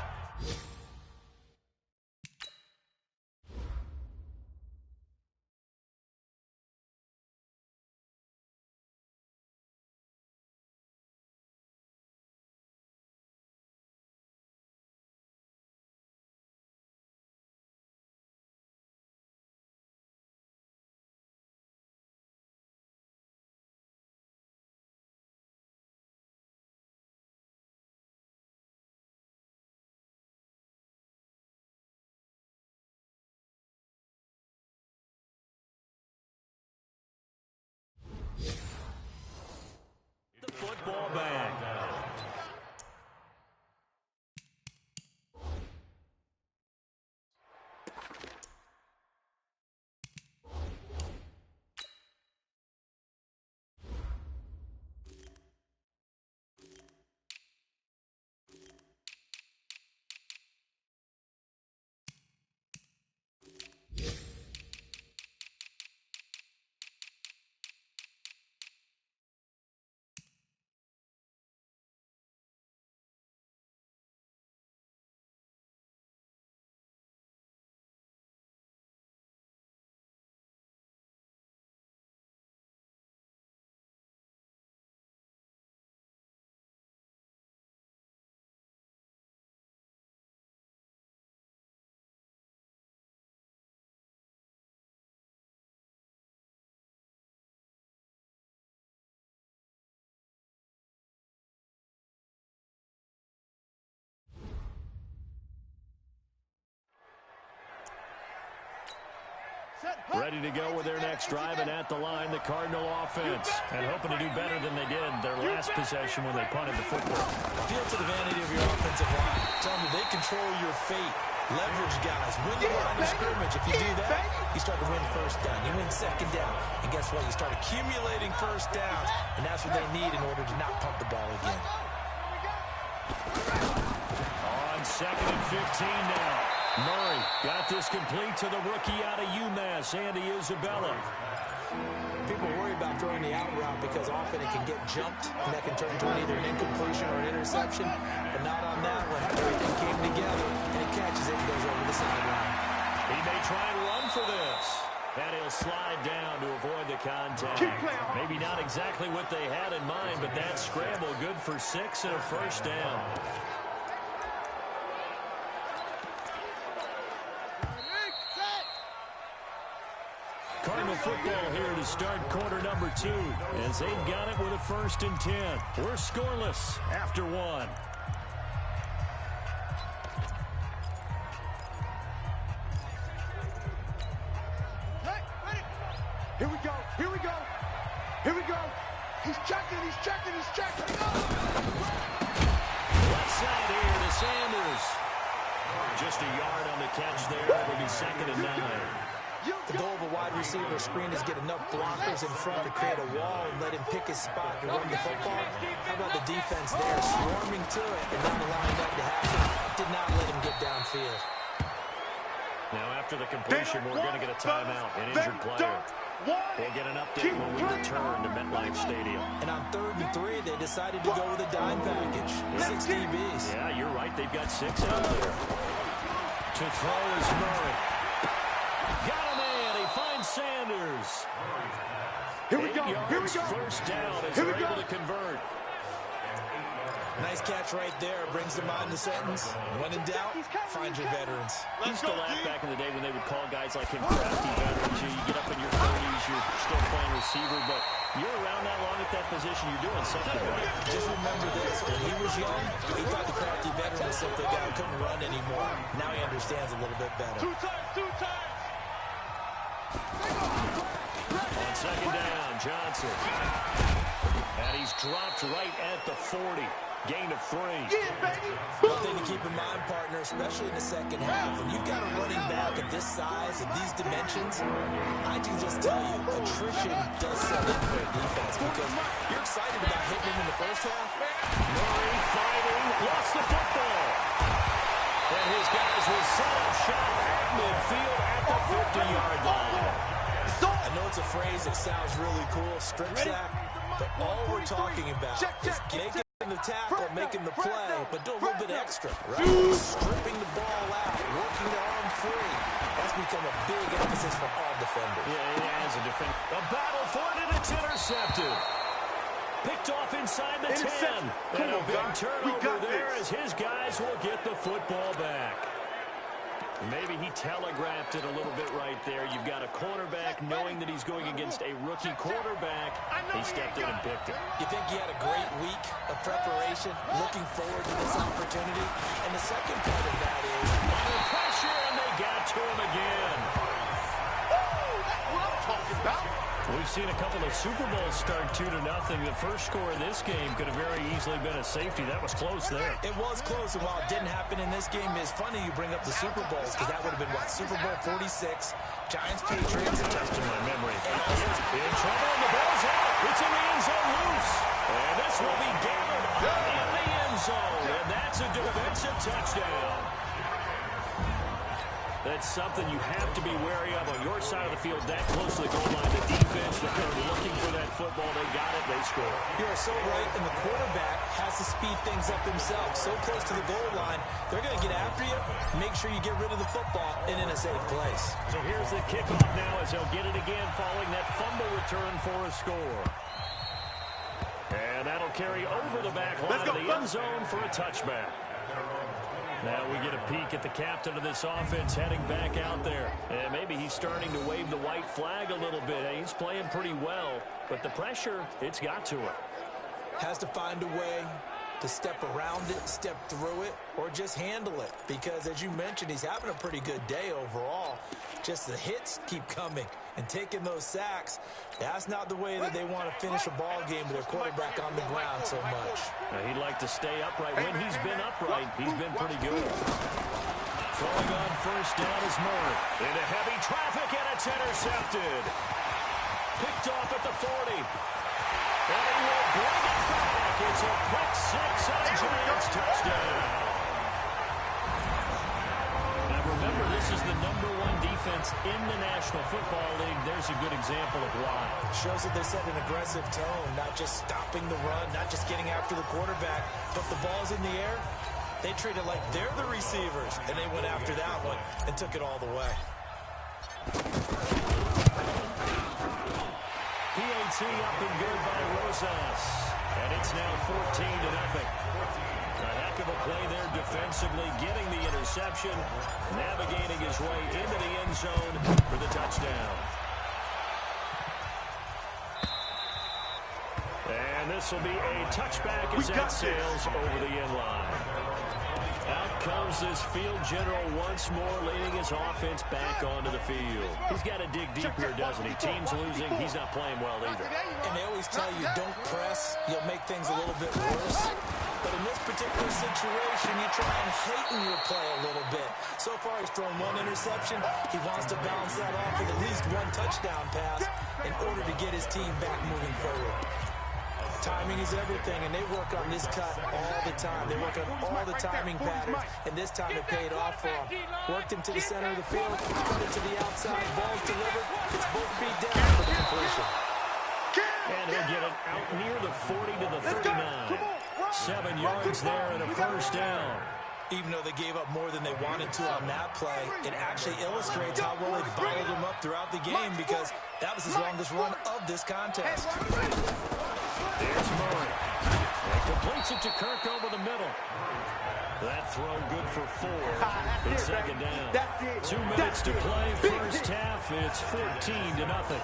Ready to go with their next drive, and at the line, the Cardinal offense. And hoping to do better than they did their last possession when they punted the football. Appeal to the vanity of your offensive line. Tell them that they control your fate. Leverage guys. Win the line of scrimmage. If you do that, you start to win first down. You win second down. And guess what? You start accumulating first downs. And that's what they need in order to not pump the ball again. On 2nd and 15 now. Murray got this complete to the rookie out of UMass, Andy Isabella. People worry about throwing the out route because often it can get jumped, and that can turn into either an incompletion or an interception, but not on that one. Everything came together, and he catches it and goes over the sideline. He may try and run for this, and he'll slide down to avoid the contact. Maybe not exactly what they had in mind, but that scramble good for 6 and a first down. Cardinal football here to start quarter number 2 as they've got it with a 1st and 10. We're scoreless after 1. Here we go. Here we go. Here we go. He's checking. He's checking. He's checking. Left side here to Sanders. Just a yard on the catch there. It'll be 2nd and 9. The goal of a wide receiver screen is get enough blockers in front to create a wall and let him pick his spot to run the football. How about the defense there, swarming to it and not allowing that to happen? Did not let him get downfield. Now after the completion, we're going to get a timeout, an injured player. We'll get an update when we return to MetLife Stadium. And on 3rd and 3, they decided to go with a dime package. 6 DBs. Yeah, you're right. They've got 6 out there. To throw is Murray. Got a man. He finds Sanders. Here we go. Here we go. First down as they're able to convert. Nice catch right there. Brings to mind the sentence. When in doubt, find your veterans. I used to laugh back in the day when they would call guys like him crafty veterans. You get up in your 30s, you're still playing receiver, but you're around that long at that position, you're doing something right. Just remember this. When he was young, he thought the crafty veteran was simply a guy who couldn't run anymore. Now he understands a little bit better. 2 times, 2 times. On 2nd down, Johnson. And he's dropped right at the 40. Gain of 3. One thing to keep in mind, partner, especially in the second half, when you've got a running back of this size and these dimensions, I can just tell you, attrition does set in for a defense because you're excited about hitting him in the first half. Murray fighting, lost the football. And his guys will set up shop at midfield at the 50-yard line. I know it's a phrase that sounds really cool, strip sack, but all we're talking about is making the tackle, making the play, but do a little bit extra, right? Stripping the ball out, working the arm free. That's become a big emphasis for all defenders. Yeah, it has a defender. A battle for it, and it's intercepted. Picked off inside the 10. And a big turnover there as his guys will get the football back. Maybe he telegraphed it a little bit right there. You've got a cornerback knowing that he's going against a rookie quarterback. He stepped in and picked it. You think he had a great week of preparation, looking forward to this opportunity? And the second part of that is under pressure, and they got to him again. That's what I'm talking about. We've seen a couple of Super Bowls start 2-0. The first score of this game could have very easily been a safety. That was close there. It was close, and while it didn't happen in this game, it's funny you bring up the Super Bowls because that would have been, what, Super Bowl 46, Giants-Patriots. Testing my memory. In trouble, and the ball's out. It's in the end zone loose. And this will be gathered up in the end zone, and that's a defensive touchdown. That's something you have to be wary of on your side of the field, that close to the goal line. The defense, they're looking for that football. They got it. They score. You are so right, and the quarterback has to speed things up himself. So close to the goal line, they're going to get after you. Make sure you get rid of the football and in a safe place. So here's the kickoff now as they'll get it again following that fumble return for a score. And that'll carry over the back line of the end zone for a touchback. Now we get a peek at the captain of this offense heading back out there. And maybe he's starting to wave the white flag a little bit. He's playing pretty well, but the pressure, it's got to him. Has to find a way to step around it, step through it, or just handle it. Because as you mentioned, he's having a pretty good day overall. Just the hits keep coming and taking those sacks. That's not the way that they want to finish a ball game with their quarterback on the ground so much. He'd like to stay upright. When he's been upright, he's been pretty good. Throwing on first down is Murray. Into heavy traffic, and it's intercepted. Picked off at the 40. And he will bring it back. It's a pick six and a Giants touchdown. Now remember, this is the #1 defense in the National Football League. There's a good example of why. Shows that they set an aggressive tone, not just stopping the run, not just getting after the quarterback, but the ball's in the air. They treat it like they're the receivers, and they went after that one and took it all the way. PAT up and good by Rosas. And it's now 14-0. A heck of a play there defensively, getting the interception, navigating his way into the end zone for the touchdown. And this will be a touchback as that sails over the end line. Out comes this field general once more, leading his offense back onto the field. He's got to dig deep here, doesn't he? Team's losing. He's not playing well either. And they always tell you, don't press. You'll make things a little bit worse. But in this particular situation, you try and heighten your play a little bit. So far, he's thrown one interception. He wants to balance that off with at least one touchdown pass in order to get his team back moving forward. Timing is everything, and they work on this cut all the time. They work on all the timing patterns, and this time it paid off for him. Worked him to the center of the field, cut it to the outside, ball's delivered. It's both feet down for the completion. And he'll get it out near the 40 to the 39. 7 yards there and a first down. Even though they gave up more than they wanted to on that play, it actually illustrates how well they bottled him up throughout the game, because that was his longest run of this contest. There's Murray. And completes it to Kirk over the middle. That throw good for 4. It's second down. 2 minutes to play. First half. It's 14-0.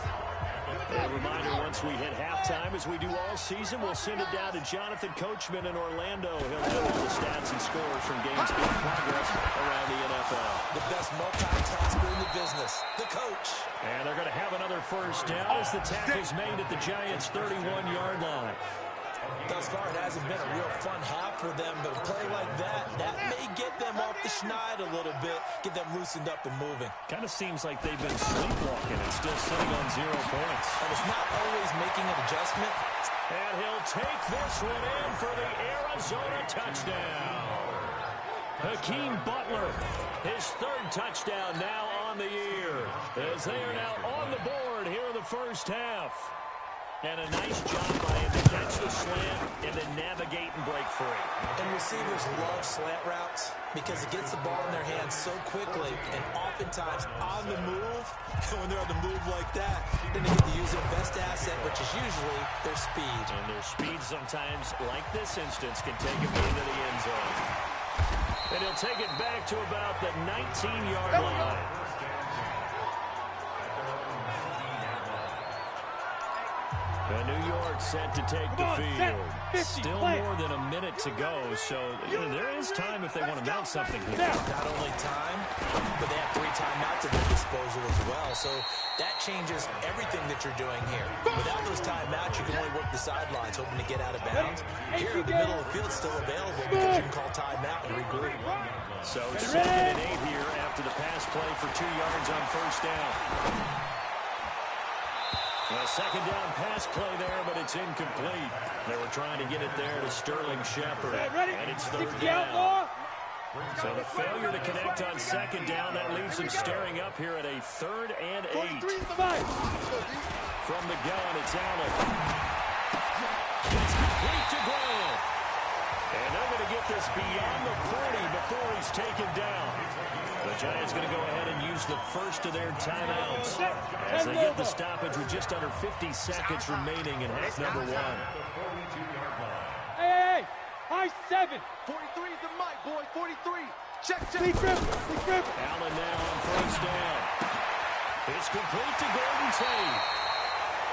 A reminder, once we hit halftime, as we do all season, we'll send it down to Jonathan Coachman in Orlando. He'll have all the stats and scores from games in progress around the NFL. The best multitasker in the business, the coach. And they're going to have another first down as the tackle's made at the Giants' 31-yard line. Thus far, it hasn't been a real fun half for them, but a play like that may get them off the schneid a little bit, get them loosened up and moving. Kind of seems like they've been sleepwalking and still sitting on 0 points. And it's not always making an adjustment. And he'll take this one in for the Arizona touchdown. Hakeem Butler, his 3rd touchdown now on the year, as they are now on the board here in the first half. And a nice job by him to catch the slant and then navigate and break free. And receivers love slant routes because it gets the ball in their hands so quickly, and oftentimes on the move. When they're on the move like that, then they get to use their best asset, which is usually their speed. And their speed sometimes, like this instance, can take them into the end zone. And he'll take it back to about the 19-yard line. New York set to take the field. Still more than a minute to go, so there is time if they want to mount something here. Not only time, but they have 3 timeouts at their disposal as well, so that changes everything that you're doing here. Without those timeouts, you can only work the sidelines, hoping to get out of bounds. Here, the middle of the field's still available because you can call timeout and regroup. So 2nd and 8 here after the pass play for 2 yards on first down. A second down pass play there, but it's incomplete. They were trying to get it there to Sterling Shepard, and it's 3rd down. So the failure to connect on 2nd down, that leaves them staring up here at a 3rd and 8. From the gun, it's Allen. It's complete to Graham. And they're going to get this beyond the 40 before he's taken down. The Giants going to go ahead and use the first of their timeouts as they get the stoppage with just under 50 seconds remaining in half number 1. Hey, high 7. 43 is the mic, boy. 43. Check. Deep grip. Allen now on first down. It's complete to Golden Tate.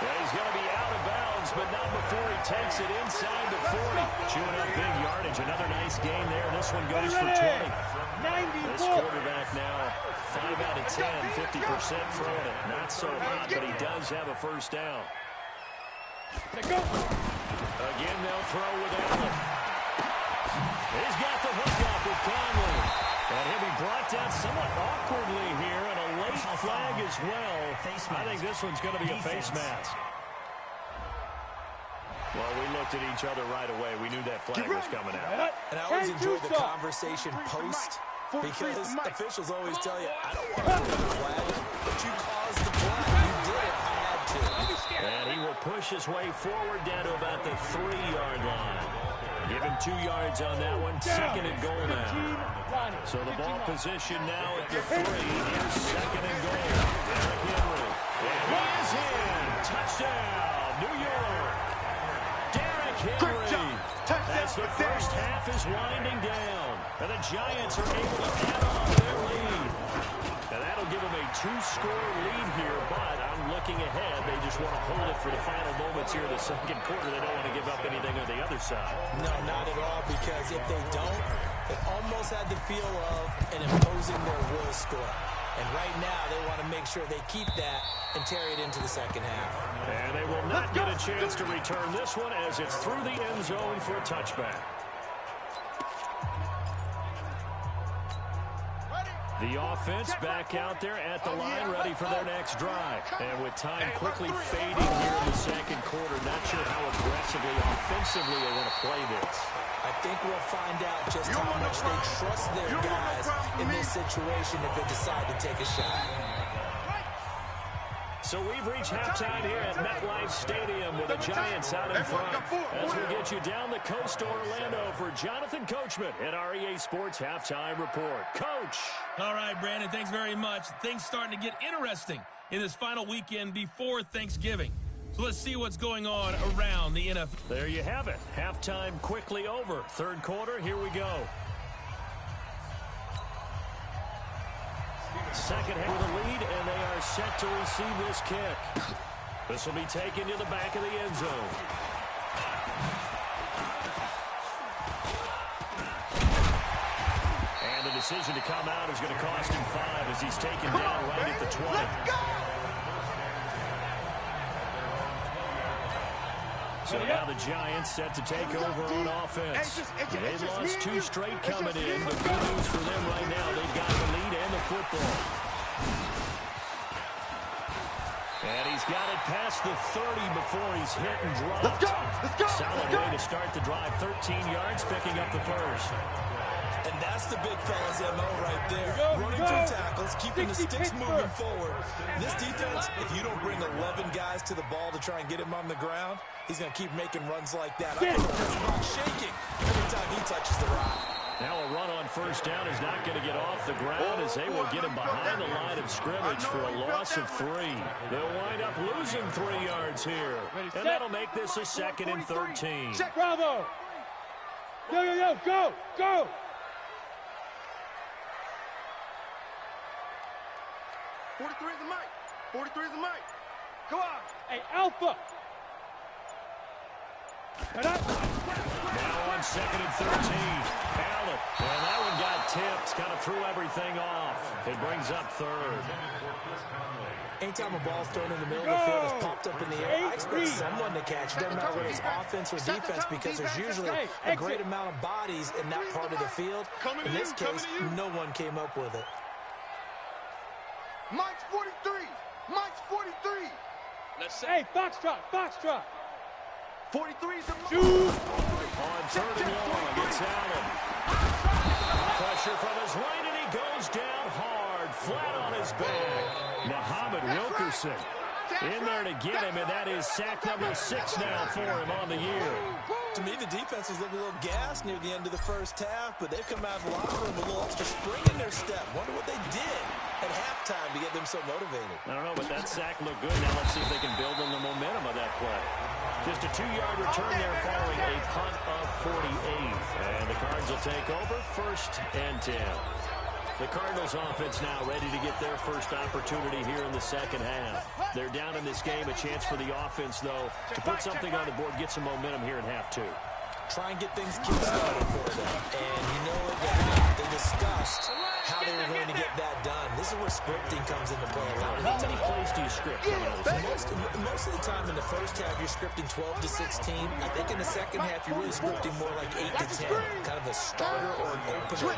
Yeah, he's going to be out of bounds, but not before he takes it inside the 40. Chewing up big yardage. Another nice gain there. This one goes for 20. This quarterback now 5 out of 10, 50% throwing it. Not so hot, but he does have a first down. Again, they'll throw with Allen. He's got the hook up with Conley. And he'll be brought down somewhat awkwardly here, and a late flag as well. I think this one's going to be a face mask. Well, we looked at each other right away. We knew that flag was coming out. And I always enjoy the conversation post, because officials always tell you, I don't want to throw the flag, but you caused the play. You did it. I had to. And he will push his way forward down to about the 3-yard line. Give him 2 yards on that one. Second and goal now. So the ball position now at the 3. Here's second and goal. Derrick Henry. And he is in. Touchdown, New York. Derrick Henry. As the first half is winding down. And the Giants are able to add on their lead. And that'll give them a 2-score lead here, but I'm looking ahead. They just want to hold it for the final moments here in the second quarter. They don't want to give up anything on the other side. No, not at all, because if they don't, it almost had the feel of an imposing their will score. And right now, they want to make sure they keep that and carry it into the second half. And they will not get a chance to return this one as it's through the end zone for a touchback. The offense back out there at the line, ready for their next drive. And with time quickly fading here in the second quarter, not sure how aggressively, offensively they want to play this. I think we'll find out just how much they trust their guys in this situation if they decide to take a shot. So we've reached halftime here at MetLife Stadium with the Giants out in front. As we get you down the coast to Orlando for Jonathan Coachman at our EA Sports Halftime Report. Coach! All right, Brandon, thanks very much. Things starting to get interesting in this final weekend before Thanksgiving. So let's see what's going on around the NFL. There you have it. Halftime quickly over. Third quarter, here we go. Second half with a lead, and they are set to receive this kick. This will be taken to the back of the end zone. And the decision to come out is going to cost him 5 as he's taken down right at the 20. So now the Giants set to take over on offense. They lost 2 straight coming in, but good news for them right now. They've got the lead and the football. And he's got it past the 30 before he's hit and dropped. Let's go. Solid way to start the drive. 13 yards, picking up the first. And that's the big fella's MO right there. Running through tackles, keeping the sticks moving forward. This defense, if you don't bring 11 guys to the ball to try and get him on the ground, he's going to keep making runs like that. I think the rock shaking every time he touches the rock. Now a run on first down is not going to get off the ground as they will get him behind the line of scrimmage for a loss of 3. They'll wind up losing 3 yards here. And that'll make this a 2nd and 13. Bravo! Yo, go! 43 is the mic. 43 is the mic. Come on! Hey, Alpha! Now on 2nd and 13. Allen. And that one got tipped. Kind of threw everything off. It brings up 3rd. Anytime a ball's thrown in the middle of the field, it's popped up in the air, I expect someone to catch it. Doesn't matter whether it's offense or defense, because there's usually a great amount of bodies in that part of the field. In this case, no one came up with it. Mike's 43. Mike's 43. Hey, Foxtrot. 43 is the mic. On 3rd and long, it's Allen. Pressure from his right, and he goes down hard, flat on his back. Muhammad Wilkerson in there to get him, and that is sack number 6 now for him on the year. To me, the defense was looking a little gassed near the end of the first half, but they've come out of the locker room with a little extra spring in their step. Wonder what they did at halftime to get them so motivated. I don't know, but that sack looked good. Now let's see if they can build on the momentum of that play. Just a 2-yard return there following a punt of 48. And the Cards will take over 1st and 10. The Cardinals offense now ready to get their first opportunity here in the second half. They're down in this game. A chance for the offense, though, to put something on the board, get some momentum here in half two. Try and get things kick-started for them. And you know what? They discussed how they were going to get that done. This is where scripting comes into play. How many plays do you script? Most of the time in the first half, you're scripting 12 to 16. I think in the second half, you're really scripting more like 8 to 10. Kind of a starter or an opener,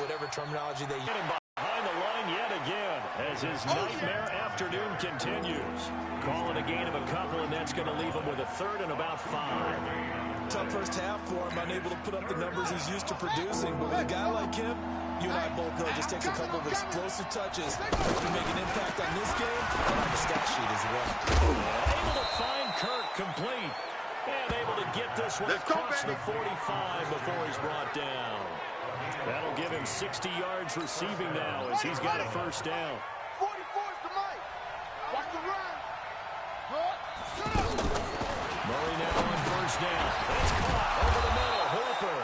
whatever terminology they use. Behind the line yet again as his nightmare afternoon continues. Calling a gain of a couple, and that's going to leave him with a third and about 5. Tough first half for him, unable to put up the numbers he's used to producing. But with a guy like him, you and I both know it just takes a couple of explosive touches to make an impact on this game and on the stat sheet as well. Able to find Kirk complete. And able to get this one across the 45 before he's brought down. That'll give him 60 yards receiving now as he's got a first down. 44's the mic. Watch the run. Murray now on first down. It's caught over the middle. Hooper.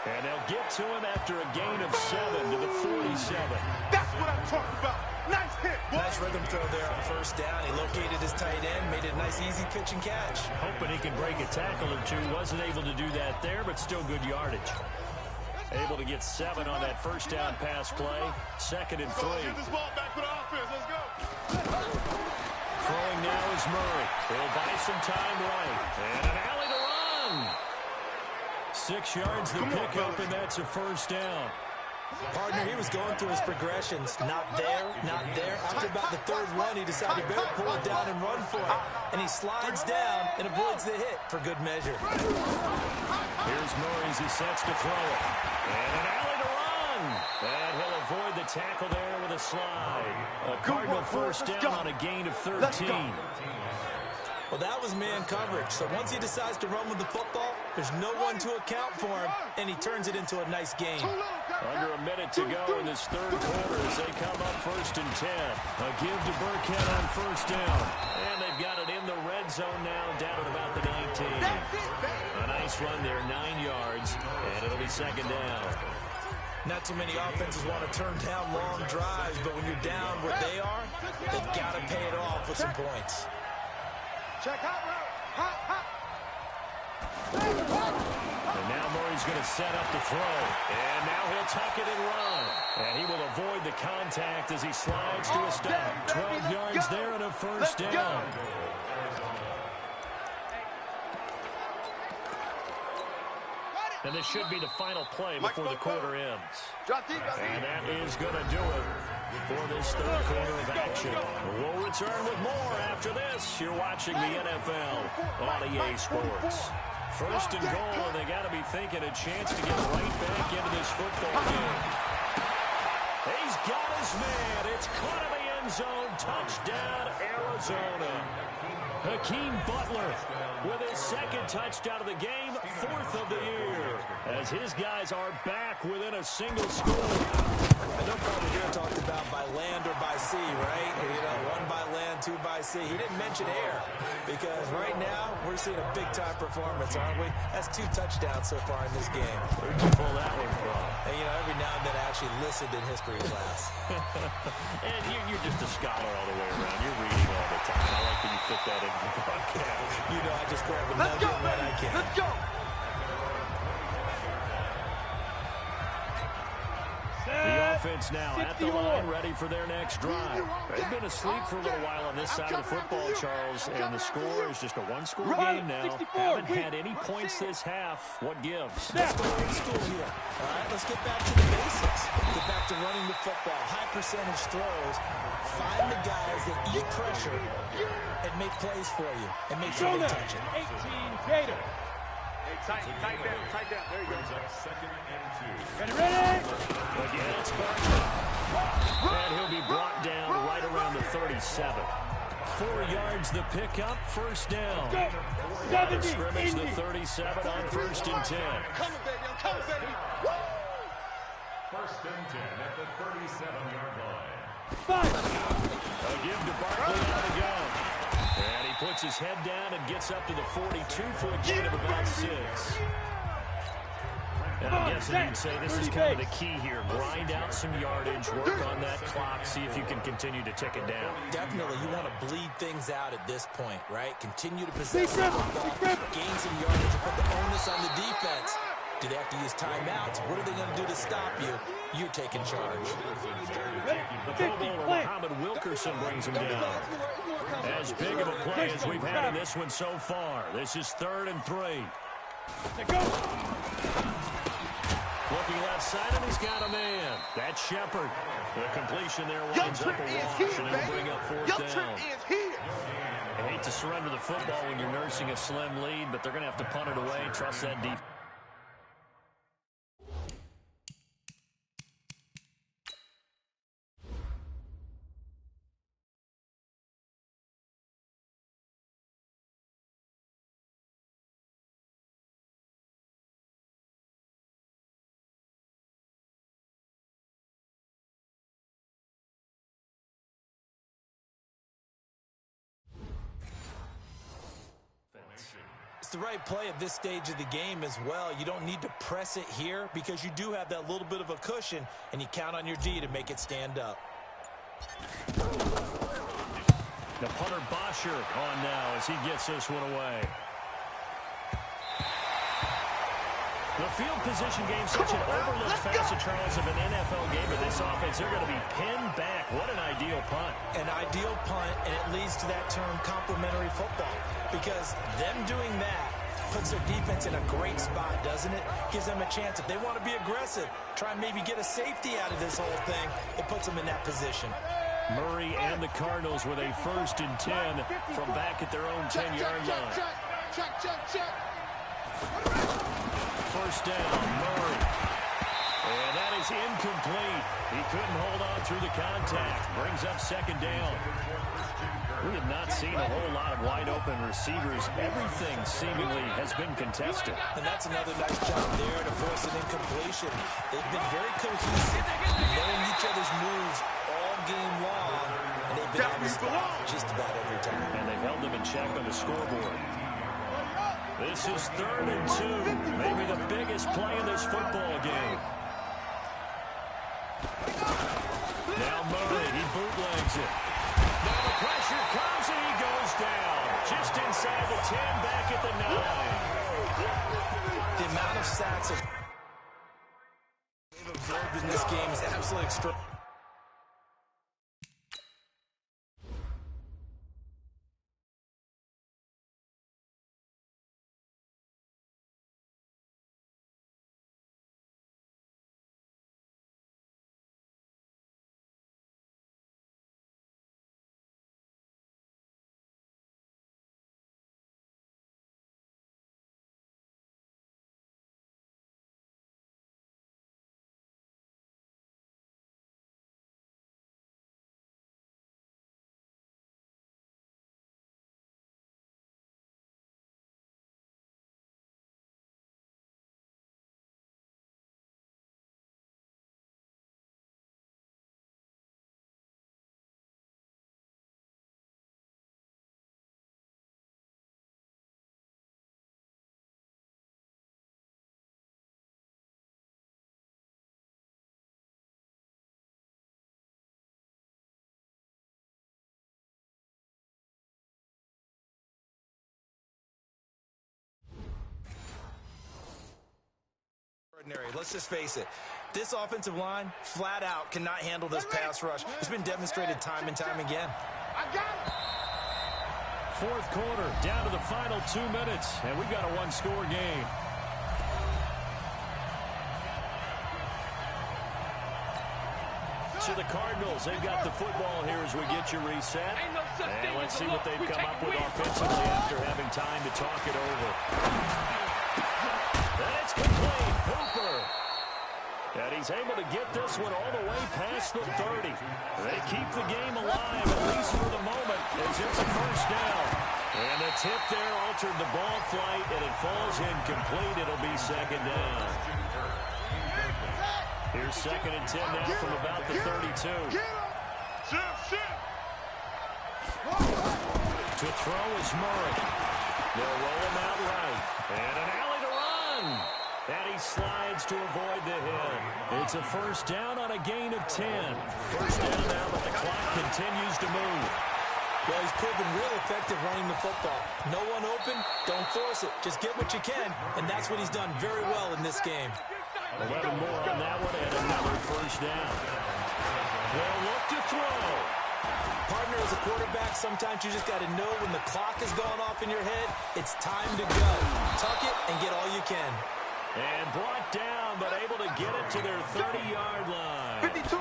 And they'll get to him after a gain of 7 to the 47. That's what I'm talking about. Nice hit, boy. Nice rhythm throw there on first down. He located his tight end, made it a nice, easy pitch and catch. Hoping he can break a tackle or two. Wasn't able to do that there, but still good yardage. Able to get 7 on that first down pass play. 2nd and 3. Get this ball back for the offense. Let's go. Throwing now is Murray. He'll buy some time right. And an alley to run. 6 yards the pickup, and that's a first down. Partner, he was going through his progressions. Not there, not there. After about the third run, he decided to pull it down and run for it. And he slides down and avoids the hit for good measure. Here's Murray as he sets to throw it. And an alley to run. And he'll avoid the tackle there with a slide. A Cardinal first down on a gain of 13. Well, that was man coverage. So once he decides to run with the football, there's no one to account for him, and he turns it into a nice game. Under a minute to go in this third quarter as they come up 1st and 10. A give to Burkhead on first down. And they've got it in the red zone now, down at about the 19. A nice run there, 9 yards, and it'll be 2nd down. Not too many offenses want to turn down long drives, but when you're down where they are, they've got to pay it off with some points. Check hot route. Hot. And now Murray's going to set up the throw. And now he'll tuck it and run. And he will avoid the contact as he slides to a stop. 12 yards there and a first down. And this should be the final play before the quarter ends. And that is going to do it for this third quarter of action. We'll return with more after this. You're watching the NFL on EA Sports. 1st and goal, and they got to be thinking a chance to get right back into this football game. He's got his man. It's caught in the end zone. Touchdown, Arizona. Hakeem Butler with his 2nd touchdown of the game, 4th of the year, as his guys are back within a single score. I know Paul here talked about by land or by sea, right? You know, 1 by land, 2 by sea. He didn't mention air because right now we're seeing a big-time performance, aren't we? That's 2 touchdowns so far in this game. Where'd you pull that one from? And, you know, every now and then I actually listened in history class. And you're just a scholar all the way around. You're reading all the time. I like that you fit that into the broadcast. You know, I just grab a nugget when I can. Let's go. The offense now at the line, ready for their next drive. They've been asleep for a little while on this side of the football, Charles, and the score is just a 1-score game now. Haven't had any points this half. What gives? Let's go old school here. All right, let's get back to the basics. Get back to running the football. High percentage throws. Find the guys that eat pressure and make plays for you and make sure they touch it. 18 Gator. Tight down. There you go. 2nd and 2. Ready? Again, it's Burkhead. And he'll be brought down right around the 37. 4 yards the pickup, first down. Line of scrimmage, the 37 on 1st and 10. Come on, baby. I'm coming, baby. Woo! 1st and 10 at the 37-yard line. A give to Barkley out of the gun. And he puts his head down and gets up to the 42 for a gain of about 6. And I'm guessing you'd say this is kind of the key here. Grind out some yardage, work on that clock, see if you can continue to tick it down. Definitely. You want to bleed things out at this point, right? Continue to possess the football, gain some yardage, and put the onus on the defense. Do they have to use timeouts? What are they going to do to stop you? You're taking charge. The Pro Bowler Muhammad Wilkerson brings him down. As big of a play as we've had in this one so far. This is 3rd and 3. Looking left side, and he's got a man. That's Shepard. The completion there winds up a wash, and it'll bring up 4th down. I hate to surrender the football when you're nursing a slim lead, but they're going to have to punt it away. Trust that defense. The right play at this stage of the game as well. You don't need to press it here because you do have that little bit of a cushion, and you count on your D to make it stand up. The punter Bosher on now as he gets this one away. The field position game, such an overlooked facet, Charles, of an NFL game. But this offense, they're going to be pinned back. What an ideal punt. An ideal punt, and it leads to that term complementary football. Because them doing that puts their defense in a great spot, doesn't it? Gives them a chance. If they want to be aggressive, try and maybe get a safety out of this whole thing, it puts them in that position. Murray and the Cardinals with a 1st and 10 from back at their own 10-yard line. Check. 1st down, Murray. And that is incomplete. He couldn't hold on through the contact. Brings up 2nd down. We have not seen a whole lot of wide-open receivers. Everything seemingly has been contested. And that's another nice job there to force an incompletion. They've been very cohesive, knowing each other's moves all game long, and they've been on the spot just about every time. And they've held them in check on the scoreboard. This is 3rd and 2. Maybe the biggest play in this football game. Now Murray, he bootlegs it. Now the pressure comes and he goes down. Just inside the 10, back at the 9. The amount of sacks they've absorbed in this game is absolutely extraordinary. Let's just face it. This offensive line, flat out, cannot handle this pass rush. It's been demonstrated time and time again. I got it. 4th quarter, down to the final 2 minutes, and we've got a 1-score game. To the Cardinals, they've got the football here as we get you reset. And let's see what they've come up with offensively after having time to talk it over. And it's complete. Hooper. And he's able to get this one all the way past the 30. They keep the game alive, at least for the moment, as it's a 1st down. And the tip there altered the ball flight, and it falls incomplete. It'll be 2nd down. Here's 2nd and 10 now from about the 32. To throw is Murray. They'll roll him out right. And an alley to run. And he slides to avoid the hit. It's a first down on a gain of 10. First down now, but the clock continues to move. Well, he's proven real effective running the football. No one open, don't force it. Just get what you can, and that's what he's done very well in this game. 11 more on that one, and another first down. They'll look to throw. Partner, as a quarterback, sometimes you just got to know when the clock is going off in your head, it's time to go. Tuck it and get all you can. And brought down, but able to get it to their 30-yard line. 52.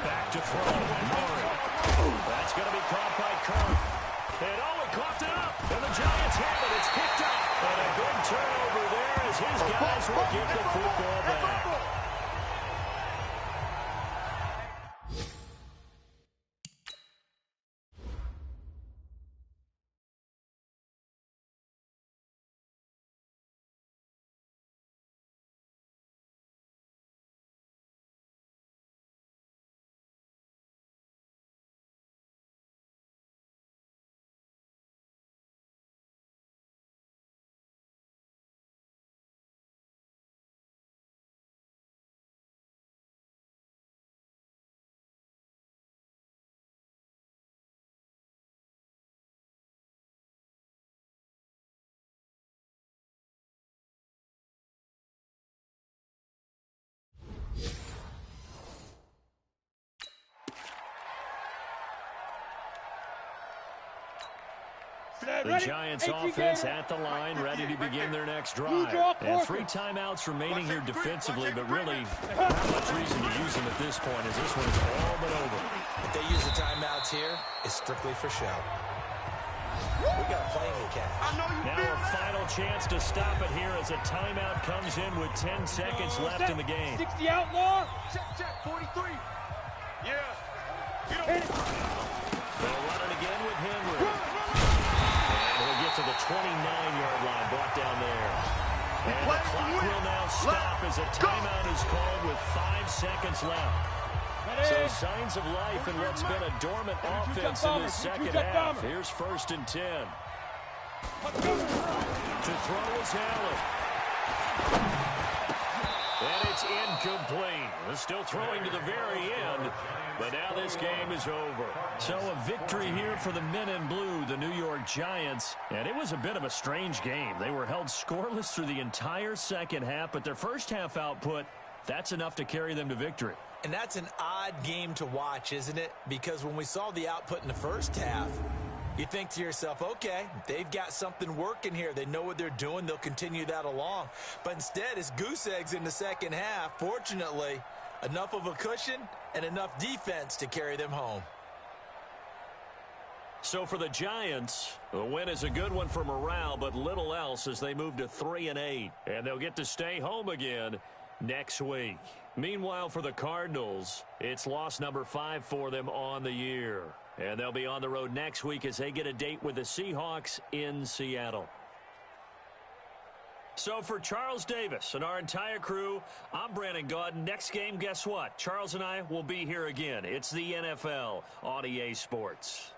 Back to throw. Murray. That's going to be caught by Kirk. And he coughed it up. And the Giants have it. It's picked up. And a big turnover there as his guys will get the football back. The Giants offense at the line, ready to begin their next drive. And 3 timeouts remaining here defensively, but really not much reason to use them at this point, as this one is all but over. If they use the timeouts here, it's strictly for show. We got plenty to catch. Now a final chance to stop it here as a timeout comes in with 10 seconds left in the game. 60 outlaw. Check, 43. Yeah. They'll run it again with Henry. To the 29-yard line, brought down there. And the clock will now stop as a timeout is called with 5 seconds left. So signs of life in what's been a dormant offense in this second half. Here's 1st and 10. To throw is Allen. And it's incomplete. They're still throwing to the very end, but now this game is over. So a victory here for the men in blue, the New York Giants. And it was a bit of a strange game. They were held scoreless through the entire second half, but their first half output, that's enough to carry them to victory. And that's an odd game to watch, isn't it? Because when we saw the output in the first half, you think to yourself, okay, they've got something working here. They know what they're doing. They'll continue that along. But instead, it's goose eggs in the second half. Fortunately, enough of a cushion and enough defense to carry them home. So for the Giants, the win is a good one for morale, but little else as they move to 3-8. And they'll get to stay home again next week. Meanwhile, for the Cardinals, it's loss number 5 for them on the year. And they'll be on the road next week as they get a date with the Seahawks in Seattle. So for Charles Davis and our entire crew, I'm Brandon Gaudin. Next game, guess what? Charles and I will be here again. It's the NFL on EA Sports.